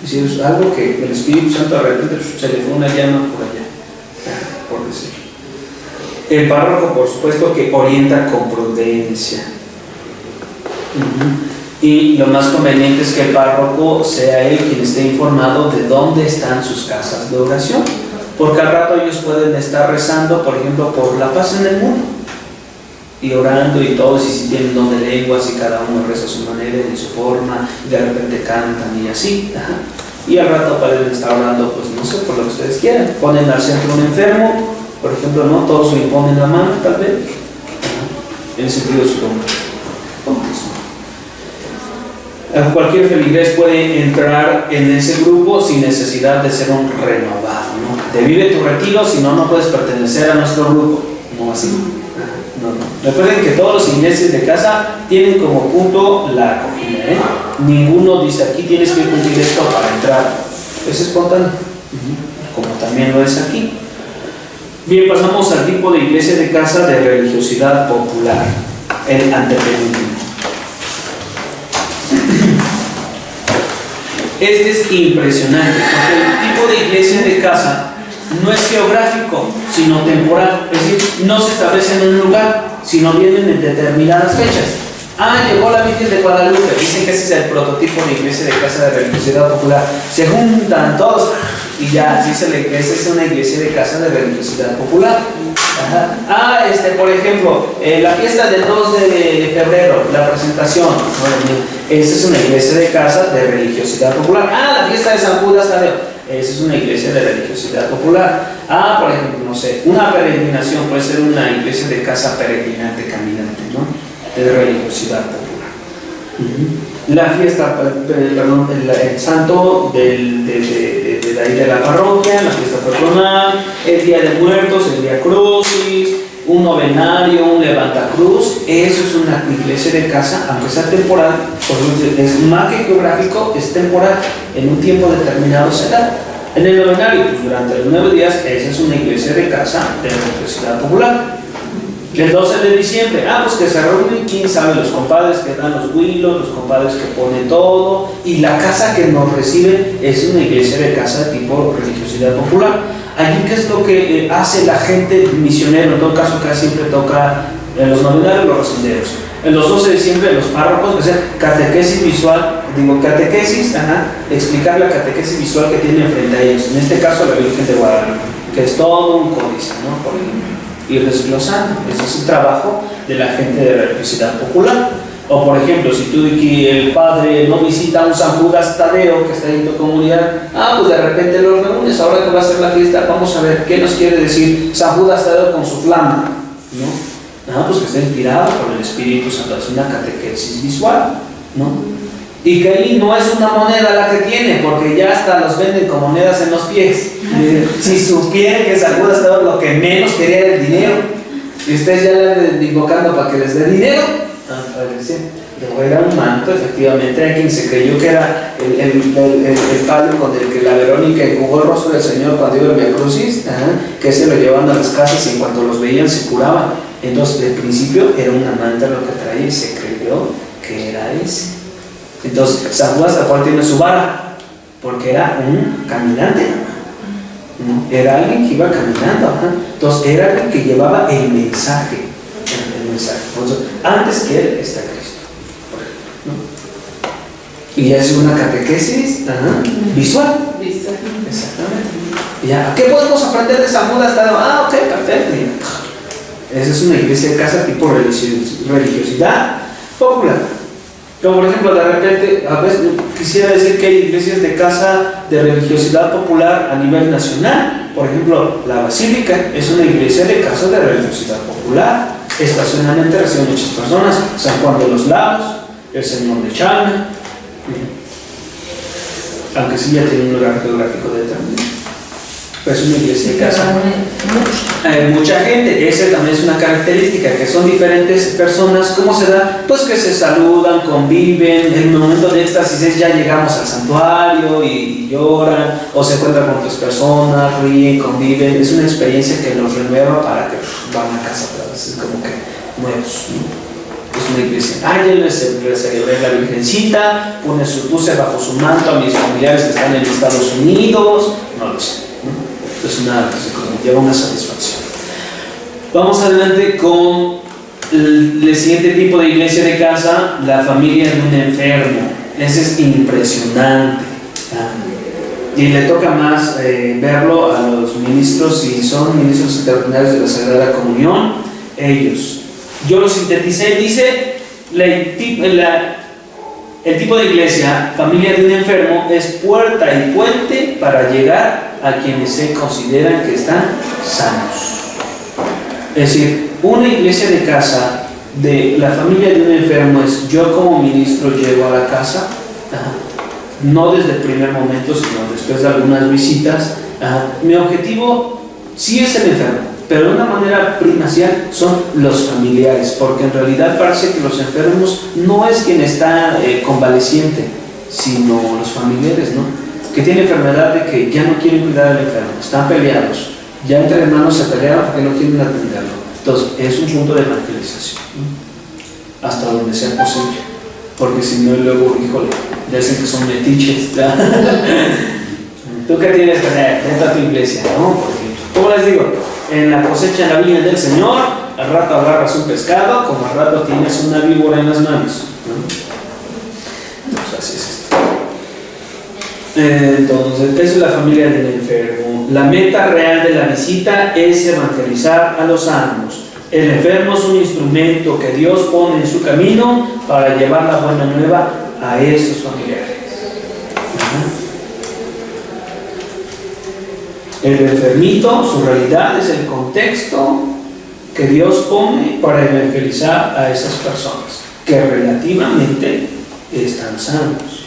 Es decir, es algo que el Espíritu Santo de repente se le fue una llama por allá, por decirlo. El párroco, por supuesto, que orienta con prudencia. Y lo más conveniente es que el párroco sea él quien esté informado de dónde están sus casas de oración, porque al rato ellos pueden estar rezando, por ejemplo, por la paz en el mundo, y orando y todos, y si tienen don de lenguas y cada uno reza a su manera, en su forma, y de repente cantan y así. Y al rato pueden estar orando, pues no sé, por lo que ustedes quieran. Ponen al centro un enfermo, por ejemplo, ¿no? Todos le imponen la mano, tal vez, en el sentido de su nombre. Cualquier feligrés puede entrar en ese grupo sin necesidad de ser un renovado, ¿no? vive tu retiro, si no, no puedes pertenecer a nuestro grupo. No así. No. Recuerden que todos los iglesias de casa tienen como punto la acogida, ¿eh? Ninguno dice aquí tienes que cumplir esto para entrar. Es espontáneo, como también lo es aquí. Bien, pasamos al tipo de iglesia de casa de religiosidad popular, el antepenúltimo. Este es impresionante, porque el tipo de iglesia de casa no es geográfico, sino temporal. Es decir, no se establece en un lugar, sino vienen en determinadas fechas. Llegó la Virgen de Guadalupe. Dicen que ese es el prototipo de iglesia de casa de religiosidad popular. Se juntan todos y ya, así esa es una iglesia de casa de religiosidad popular. Por ejemplo, la fiesta del 2 de febrero, la presentación. Esa es una iglesia de casa de religiosidad popular. La fiesta de San Judas Tadeo. Esa es una iglesia de religiosidad popular. Por ejemplo, no sé, una peregrinación puede ser una iglesia de casa peregrinante, caminante, ¿no? De religiosidad popular. La fiesta, perdón, el santo de ahí de la parroquia, la fiesta patronal, el día de muertos, el día crucis, un novenario, un levantacruz. Eso es una iglesia de casa, aunque sea temporal, es más que geográfico, es temporal, en un tiempo determinado se da. En el novenario, pues durante los 9 días, esa es una iglesia de casa de religiosidad popular. El 12 de diciembre, pues que se reúnen, quién sabe, los compadres que dan los huilos, los compadres que ponen todo, y la casa que nos recibe es una iglesia de casa tipo religiosidad popular. Allí, ¿qué es lo que hace la gente misionera? En todo caso, casi siempre toca en los novenarios los recenderos. En los 12 de diciembre, los párrocos, hacer catequesis visual, explicar la catequesis visual que tienen frente a ellos. En este caso, la Virgen de Guadalupe, que es todo un códice, ¿no? Por ejemplo, ir desglosando. Ese es el trabajo de la gente de religiosidad popular. O por ejemplo, si tú y el padre no visita a un San Judas Tadeo que está en tu comunidad, pues de repente los reúnes, ahora que va a ser la fiesta, vamos a ver qué nos quiere decir San Judas Tadeo con su flama, ¿no? Pues que está inspirado por el Espíritu Santo, es una catequesis visual, ¿no? Y que ahí no es una moneda la que tiene, porque ya hasta los venden con monedas en los pies. Si supieran que San Judas Tadeo lo que menos quería era el dinero, y ustedes ya le andan invocando para que les dé dinero, luego era un manto, efectivamente, hay quien se creyó que era el palo con el que la Verónica enjugó el rostro del Señor cuando iba al Via Crucis, que se lo llevaban a las casas y en cuanto los veían se curaban. Entonces, de principio era una manta lo que traía y se creyó que era ese. Entonces, San Judas Tadeo tiene su vara, porque era un caminante, ¿no? Era alguien que iba caminando, entonces era alguien que llevaba el mensaje. Entonces, antes que él está Cristo, ¿no? Y es una catequesis visual. Exactamente. Ya, ¿qué podemos aprender de San Judas Tadeo? Ok, perfecto. Esa es una iglesia de casa tipo religiosidad popular. Como por ejemplo, de repente, a veces quisiera decir que hay iglesias de casa de religiosidad popular a nivel nacional. Por ejemplo, la Basílica es una iglesia de casa de religiosidad popular. Estacionalmente reciben muchas personas. San Juan de los Lagos, el Señor de Chalma, aunque sí ya tiene un lugar geográfico determinado. Pues una iglesia de casa. Mucha gente, esa también es una característica, que son diferentes personas. ¿Cómo se da? Pues que se saludan, conviven, en un momento de éxtasis es ya llegamos al santuario y lloran, o se encuentran con otras personas, ríen, conviven. Es una experiencia que los renueva para que van a casa otra vez, es como que nuevos, ¿no? Es una iglesia. Yo le celebré la Virgencita, puse bajo su manto a mis familiares que están en Estados Unidos, no lo sé. Es lleva una satisfacción. Vamos adelante con el siguiente tipo de iglesia de casa, la familia de un enfermo. Ese es impresionante. Y le toca más verlo a los ministros, si son ministros extraordinarios de la Sagrada Comunión, ellos. Yo lo sinteticé, dice el tipo de iglesia, familia de un enfermo, es puerta y puente para llegar a quienes se consideran que están sanos. Es decir, una iglesia de casa de la familia de un enfermo es yo como ministro llego a la casa, no desde el primer momento, sino después de algunas visitas, Mi objetivo sí es el enfermo, pero de una manera primordial son los familiares, porque en realidad parece que los enfermos no es quien está convaleciente, sino los familiares, ¿no? Que tiene enfermedad de que ya no quieren cuidar al enfermo, están peleados, ya entre hermanos se pelearon porque no quieren atenderlo. Entonces, es un punto de evangelización, ¿no? Hasta donde sea posible, porque si no, luego, híjole, dicen que son metiches. ¿Tú qué tienes que hacer? Vete a tu iglesia, ¿no? Porque, como les digo, en la cosecha en la viña del Señor, al rato agarras un pescado, como al rato tienes una víbora en las manos, ¿no? Entonces, así es esto. Entonces, esa es la familia del enfermo. La meta real de la visita es evangelizar a los sanos. El enfermo es un instrumento que Dios pone en su camino para llevar la buena nueva a esos familiares. El enfermito, su realidad es el contexto que Dios pone para evangelizar a esas personas que relativamente están sanos.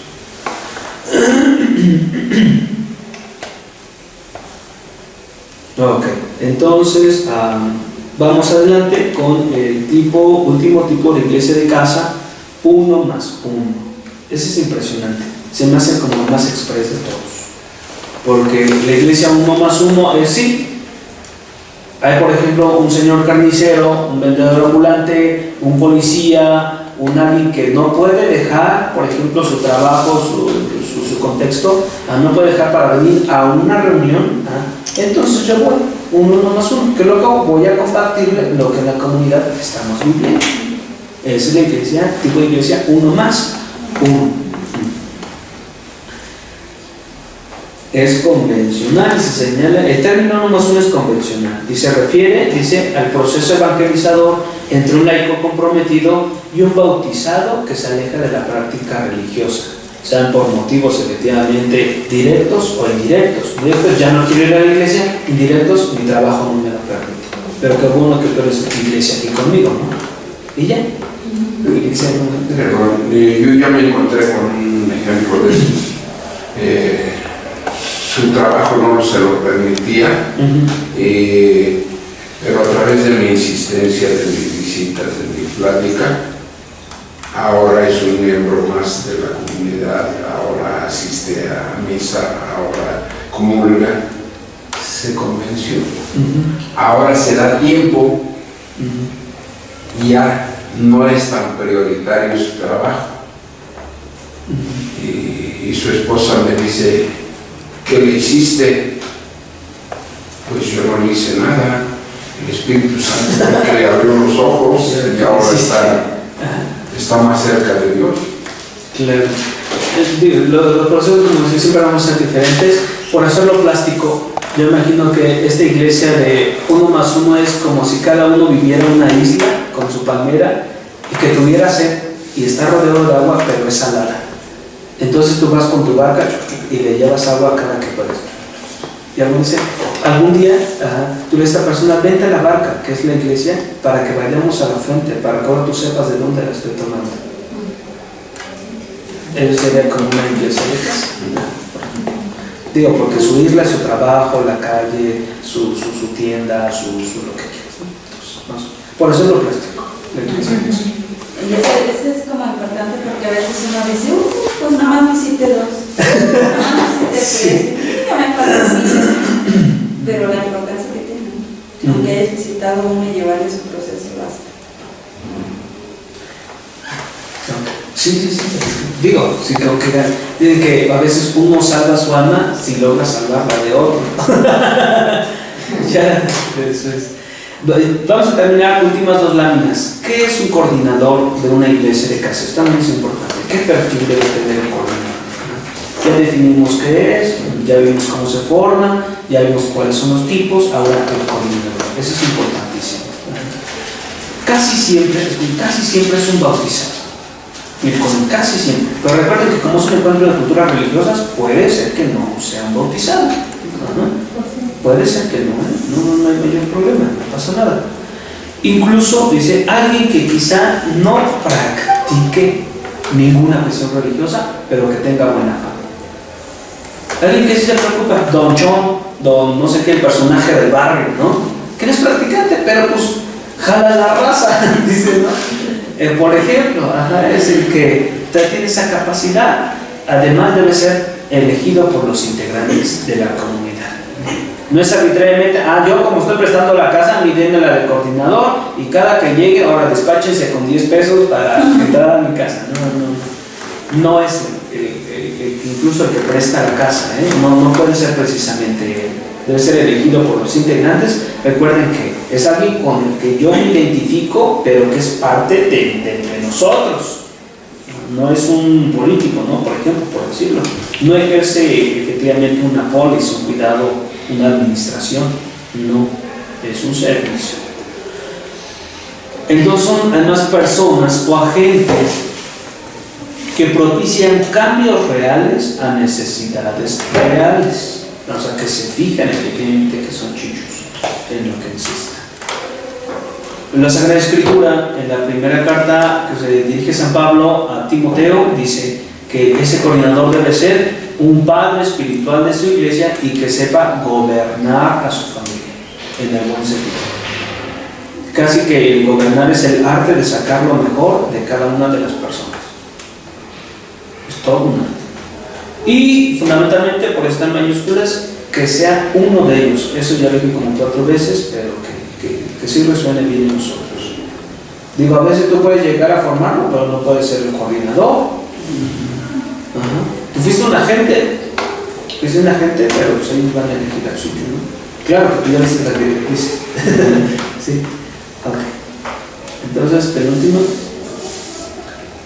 Ok, entonces vamos adelante con el último tipo de iglesia de casa, 1 más 1. Ese es impresionante, se me hace como el más express de todos. Porque la iglesia 1 más 1 es sí. Hay, por ejemplo, un señor carnicero, un vendedor ambulante, un policía, un alguien que no puede dejar, por ejemplo, su trabajo, su contexto, no puede dejar para venir a una reunión. Entonces yo voy, 1 más 1, que luego voy a compartirle lo que en la comunidad estamos viviendo. Esa es la iglesia, tipo de iglesia 1 más 1. Es convencional, se señala, el término 1 más 1 es convencional y se refiere, dice, al proceso evangelizador entre un laico comprometido y un bautizado que se aleja de la práctica religiosa, sean por motivos efectivamente directos o indirectos. Directos, ya no quiero ir a la iglesia; indirectos, mi trabajo no me lo permite. Pero qué bueno que tú eres iglesia aquí conmigo, ¿no? Y ya. Yo ya me encontré con un ejemplo de esos. Su trabajo no se lo permitía, pero a través de mi insistencia, de mis visitas, de mi plática, ahora es un miembro más de la comunidad, ahora asiste a misa, ahora comulga, se convenció. Ahora se da tiempo y ya no es tan prioritario su trabajo. Y su esposa me dice: ¿qué le hiciste? Pues yo no le hice nada. El Espíritu Santo que le abrió los ojos y ahora está más cerca de Dios. Claro. Los procesos, como decía, siempre van a ser diferentes. Por hacerlo plástico, yo imagino que esta iglesia de 1 más 1 es como si cada uno viviera en una isla con su palmera y que tuviera sed y está rodeado de agua, pero es salada. Entonces tú vas con tu barca y le llevas agua a cada que puedes. Y algún día tú le dices a esta persona: vente a la barca, que es la iglesia, para que vayamos a la fuente, para que ahora tú sepas de dónde la estoy tomando. Eso sería como una iglesia de casa. Digo, porque su isla es su trabajo, la calle, su tienda, su lo que quieras, ¿no? Entonces, por eso es lo plástico, la iglesia de casa. Y ese es como importante, porque a veces uno dice: pues nada más visité 2, nada más visité 3, ya me faltan 10. Pero la importancia que tiene, aunque hayas visitado uno y llevarle su proceso basta. Sí. Digo, sí, creo que dicen que a veces uno salva su alma si logra salvarla de otro. Ya, eso es. Vamos a terminar últimas 2 láminas. ¿Qué es un coordinador de una iglesia de casa? Esto también es importante. ¿Qué perfil debe tener el coordinador? Ya definimos qué es, ya vimos cómo se forma, ya vimos cuáles son los tipos, ahora el coordinador. Eso es importantísimo. Casi siempre es un bautizado. Casi siempre. Pero recuerden que como es un encuentro de culturas religiosas, puede ser que no sean bautizados. Puede ser que no hay mayor problema, no pasa nada. Incluso dice alguien que quizá no practique ninguna cuestión religiosa, pero que tenga buena fama. Alguien que sí se preocupa, Don John, don no sé qué, el personaje del barrio, ¿no? Que no es practicante, pero pues jala la raza, dice, ¿no? Por ejemplo, es el que tiene esa capacidad. Además debe ser elegido por los integrantes de la comunidad. No es arbitrariamente, yo como estoy prestando la casa, mi denme la de coordinador y cada que llegue, ahora despáchense con 10 pesos para entrar a mi casa. No es incluso el que presta la casa, no puede ser precisamente él. Debe ser elegido por los integrantes. Recuerden que es alguien con el que yo me identifico, pero que es parte de nosotros. No es un político, ¿no? Por ejemplo, por decirlo. No ejerce efectivamente una póliza, un cuidado, una administración. No, es un servicio. Entonces son además personas o agentes que propician cambios reales a necesidades reales. O sea, que se fijan efectivamente que son chichos en lo que necesitan. En la Sagrada Escritura, en la primera carta que se dirige San Pablo a Timoteo, dice que ese coordinador debe ser un padre espiritual de su iglesia y que sepa gobernar a su familia, en el buen sentido. Casi que el gobernar es el arte de sacar lo mejor de cada una de las personas. Es todo un arte. Y fundamentalmente, por estar en mayúsculas, que sea uno de ellos. Eso ya lo dije como 4 veces, pero que sí resuene bien en nosotros. Digo, a veces tú puedes llegar a formarlo, pero no puedes ser el coordinador. Tú fuiste un agente, pero pues ellos van a elegir al suyo, ¿no? Claro, porque ya viste las directrices. Sí, ok. Entonces, penúltimo,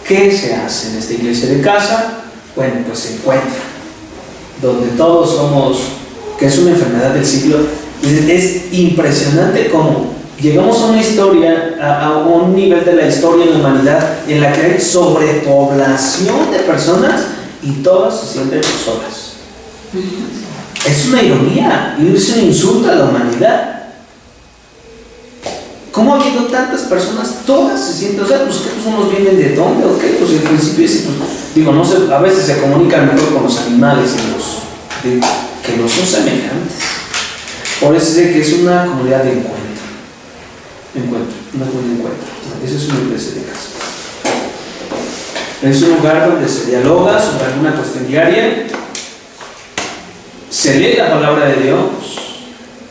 ¿qué se hace en esta iglesia de casa? Bueno, pues se encuentra, donde todos somos, que es una enfermedad del siglo. Es impresionante cómo llegamos a una historia, a un nivel de la historia en la humanidad en la que hay sobrepoblación de personas y todas se sienten solas. Es una ironía y es un insulto a la humanidad. ¿Cómo ha habido tantas personas? Todas se sienten, o sea, pues que unos vienen de dónde, o qué, pues en principio sí, pues, digo, no sé, a veces se comunican mejor con los animales que no son semejantes. Por eso es de que es una comunidad de encuentro. Una comunidad de encuentro. Eso es una iglesia de casa. Es un lugar donde se dialoga sobre alguna cuestión diaria, se lee la palabra de Dios,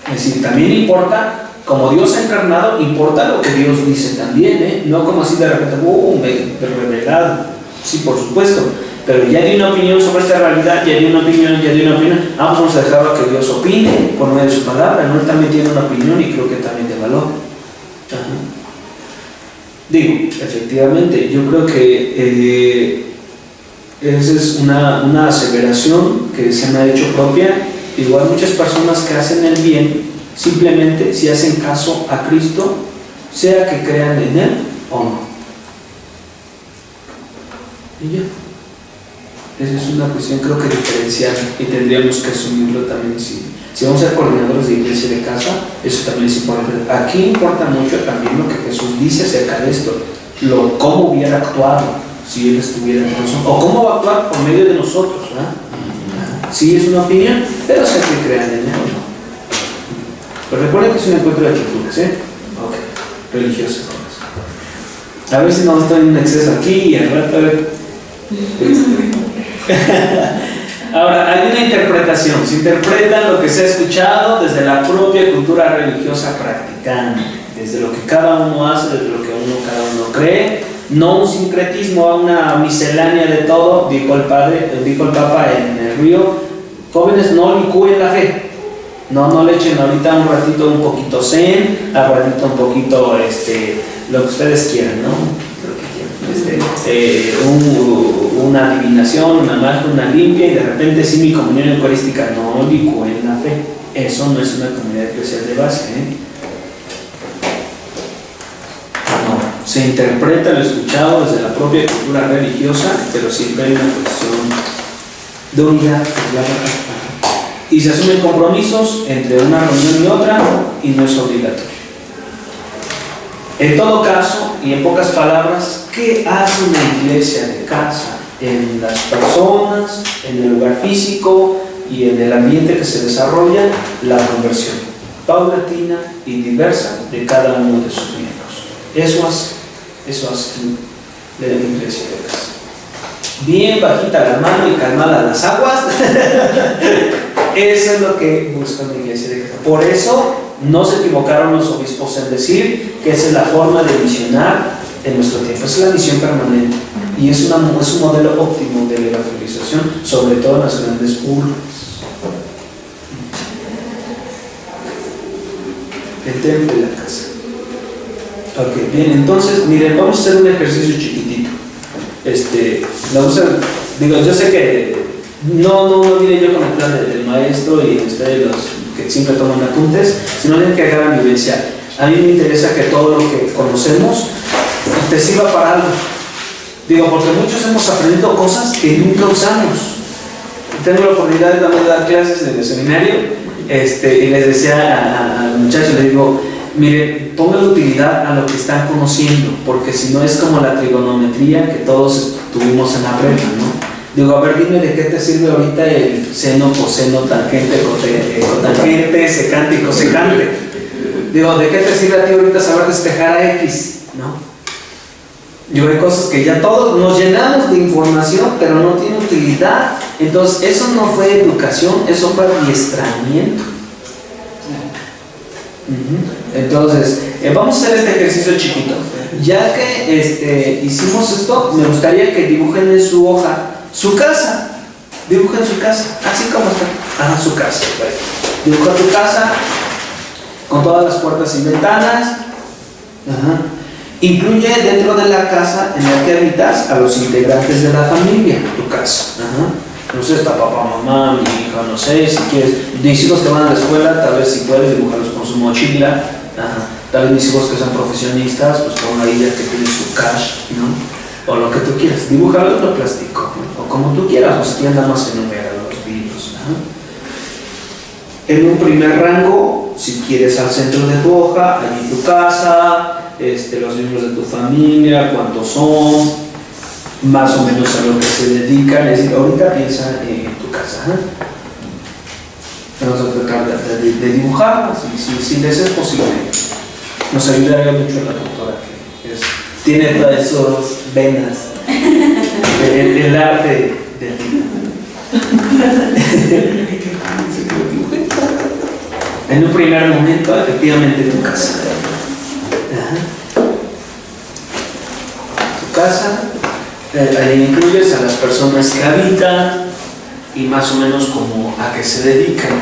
es decir, también importa. Como Dios ha encarnado, importa lo que Dios dice también, no como así de repente, me revelado. Sí, por supuesto, pero ya di una opinión sobre esta realidad, ya di una opinión. Vamos a dejarlo a que Dios opine por medio de su palabra, ¿no? Él también tiene una opinión y creo que también de valor. Digo, efectivamente, yo creo que esa es una aseveración que se me ha hecho propia. Igual muchas personas que hacen el bien, simplemente si hacen caso a Cristo, sea que crean en Él o no. Y ya. Esa es una cuestión creo que diferencial y tendríamos que asumirlo también. Si vamos a ser coordinadores de iglesia de casa, eso también es importante. Aquí importa mucho también lo que Jesús dice acerca de esto, cómo hubiera actuado si Él estuviera en nosotros, o cómo va a actuar por medio de nosotros, ¿verdad? Sí, es una opinión, pero sea que crean en Él o no. Pero recuerden que es un encuentro de actitudes, ok, religiosas. A ver si no estoy en exceso aquí y al rato Ahora, hay una interpretación. Se interpreta lo que se ha escuchado desde la propia cultura religiosa practicante, desde lo que cada uno hace, desde lo que cada uno cree. No un sincretismo, una miscelánea de todo, dijo el Papa en el Río. Jóvenes, no licúen la fe. No le echen ahorita un ratito un poquito zen, al ratito un poquito lo que ustedes quieran, ¿no? Una adivinación, una magia, una limpia, y de repente sí mi comunión eucarística. No licúen la fe. Eso no es una comunidad eclesial de base, No, se interpreta lo escuchado desde la propia cultura religiosa, pero siempre hay una cuestión de unidad, y se asumen compromisos entre una reunión y otra, y no es obligatorio. En todo caso, y en pocas palabras, ¿qué hace una iglesia de casa? En las personas, en el lugar físico, y en el ambiente que se desarrolla la conversión paulatina y diversa de cada uno de sus miembros. Eso hace la iglesia de casa. Bien bajita la mano y calmada las aguas. Eso es lo que busca la iglesia de casa. Por eso no se equivocaron los obispos en decir que esa es la forma de misionar en nuestro tiempo. Esa es la misión permanente y es un modelo óptimo de la evangelización, sobre todo en las grandes urbes. El templo y la casa. Ok, bien, entonces, miren, vamos a hacer un ejercicio chiquitito. Yo sé que no vine yo con el plan del maestro y ustedes los que siempre toman apuntes, sino tienen que agarrar vivencia. A mí me interesa que todo lo que conocemos te sirva para algo. Porque muchos hemos aprendido cosas que nunca usamos. Tengo la oportunidad de también dar clases en el seminario, y les decía a los muchachos, les digo, mire, pongan utilidad a lo que están conociendo, porque si no es como la trigonometría que todos tuvimos en la prepa, ¿no? A ver, dime de qué te sirve ahorita el seno, coseno, tangente, cotangente, secante y cosecante. ¿De qué te sirve a ti ahorita saber despejar a X? ¿No? Hay cosas que ya todos nos llenamos de información, pero no tiene utilidad. Entonces, eso no fue educación, eso fue adiestramiento. Entonces, vamos a hacer este ejercicio chiquito. Ya que hicimos esto, me gustaría que dibujen en su hoja su casa. Dibujen su casa, así como está. Su casa. Dibuja tu casa con todas las puertas y ventanas. Incluye dentro de la casa en la que habitas a los integrantes de la familia, tu casa. No sé, está papá, mamá, mi hija, no sé, si quieres, mis hijos que van a la escuela, tal vez si puedes dibujarlos con su mochila. Tal vez mis hijos que son profesionistas, pues con una idea que tiene su cash, ¿no? O lo que tú quieras, dibújalo en plástico, ¿no? O como tú quieras, o si quieres nada más enumerar los libros. En un primer rango, si quieres al centro de tu hoja, allí tu casa, los miembros de tu familia, cuántos son, más o menos a lo que se dedican. Es decir, ahorita piensa en tu casa. Vamos a tratar de dibujarla, si les es posible. Nos ayudaría mucho la doctora, que tiene todas esas venas, el arte del dibujo. En un primer momento, efectivamente, tu casa. Tu casa, ahí incluyes a las personas que habitan y más o menos como a qué se dedican.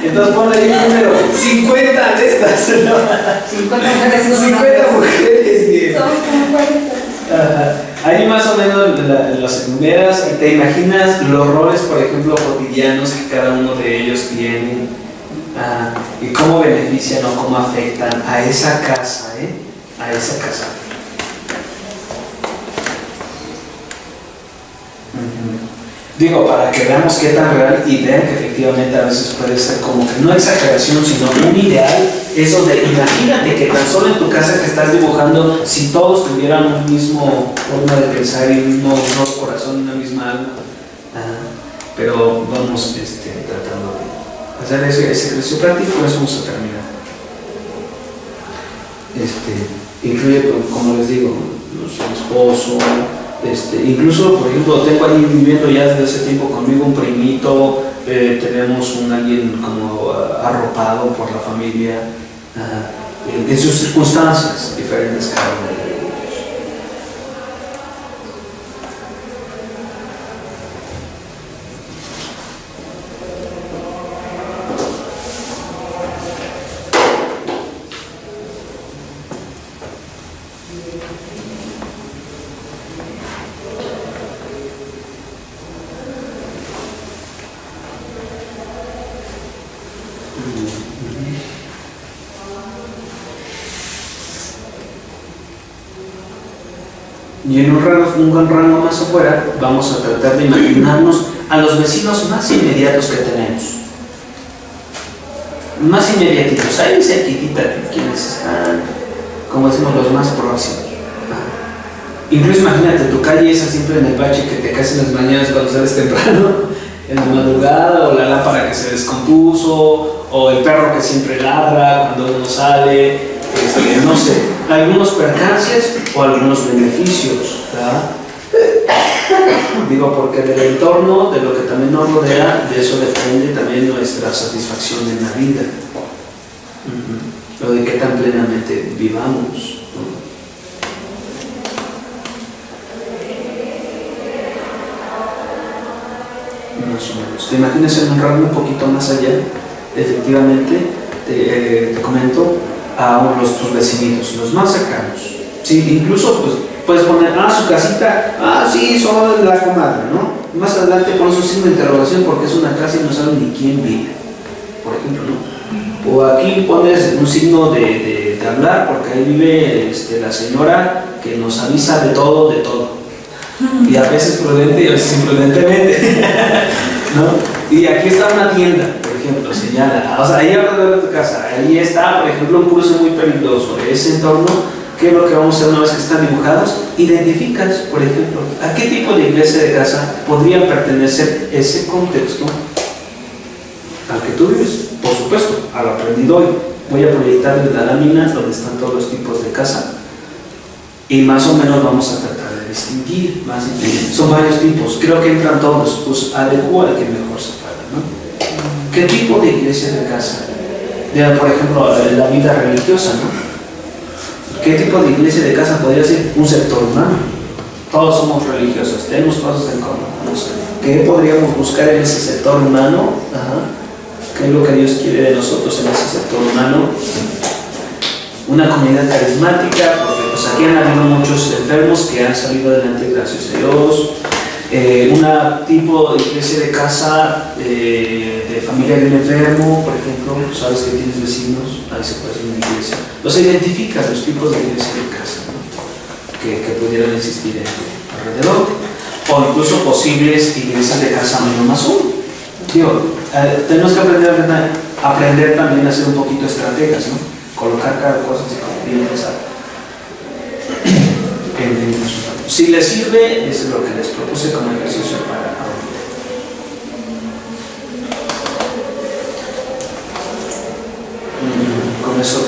Entonces ponle ahí un número, 50 de estas, ¿no? 50 mujeres. Somos como 40. Ahí más o menos las enumeras y te imaginas los roles, por ejemplo, cotidianos que cada uno de ellos tiene, y cómo benefician o cómo afectan a esa casa, a esa casa. Para que veamos qué tan real y vean que efectivamente a veces puede ser como que no exageración, sino un ideal, eso de imagínate que tan solo en tu casa que estás dibujando, si todos tuvieran un mismo forma de pensar y un mismo corazón, una misma alma. Pero vamos tratando de hacer ese ejercicio práctico, eso vamos a terminar. Incluye, como les digo, su esposo. Incluso, por ejemplo, tengo ahí viviendo ya desde hace tiempo conmigo un primito, tenemos alguien como arropado por la familia, en sus circunstancias diferentes cada uno de ellos. Y en un buen rango más afuera vamos a tratar de imaginarnos a los vecinos más inmediatos que tenemos. más inmediatitos, ahí cerquitita, quienes están, como decimos, los más próximos. Incluso imagínate, tu calle esa siempre en el bache que te caes en las mañanas cuando sales temprano, en la madrugada, o la lámpara que se descompuso, o el perro que siempre ladra cuando uno sale, no sé, algunos percances o algunos beneficios, ¿verdad? Digo, porque del entorno, de lo que también nos rodea, de eso depende también nuestra satisfacción en la vida. Lo de qué tan plenamente vivamos, ¿no? Más o menos. ¿Te imaginas enrollarme un poquito más allá? Efectivamente, te comento a tus vecinitos, los más cercanos. Sí, incluso pues, puedes poner, su casita, sí, son la comadre, ¿no? Más adelante pones un signo de interrogación porque es una casa y no saben ni quién vive, por ejemplo, ¿no? O aquí pones un signo de hablar porque ahí vive la señora que nos avisa de todo, y a veces prudente y a veces imprudentemente, ¿no? Y aquí está una tienda, por ejemplo, señala, o sea, ahí alrededor de tu casa, ahí está, por ejemplo, un cruce muy peligroso, ese entorno. ¿Qué es lo que vamos a hacer una vez que están dibujados? Identificas, por ejemplo, a qué tipo de iglesia de casa podría pertenecer ese contexto al que tú vives. Por supuesto, a lo aprendido hoy. Voy a proyectarles la lámina donde están todos los tipos de casa y más o menos vamos a tratar de distinguir. Son varios tipos, creo que entran todos, pues adecua al que mejor se paga, ¿no? ¿Qué tipo de iglesia de casa? Por ejemplo, la vida religiosa, ¿no? ¿Qué tipo de iglesia de casa podría ser? Un sector humano. Todos somos religiosos, tenemos cosas en común. ¿Qué podríamos buscar en ese sector humano? ¿Qué es lo que Dios quiere de nosotros en ese sector humano? Una comunidad carismática, porque pues aquí han habido muchos enfermos que han salido adelante gracias a Dios. Una tipo de iglesia de casa de familia de un enfermo, por ejemplo, sabes que tienes vecinos, ahí se puede hacer una iglesia. Los identificas, los tipos de iglesia de casa, ¿no? que pudieran existir alrededor, o incluso posibles iglesias de casa menos más uno. Digo, tenemos que aprender también a ser un poquito estrategas, ¿no? Colocar cada cosa así como bien pensado. Si les sirve, es lo que les propuse como ejercicio para ahora. Con eso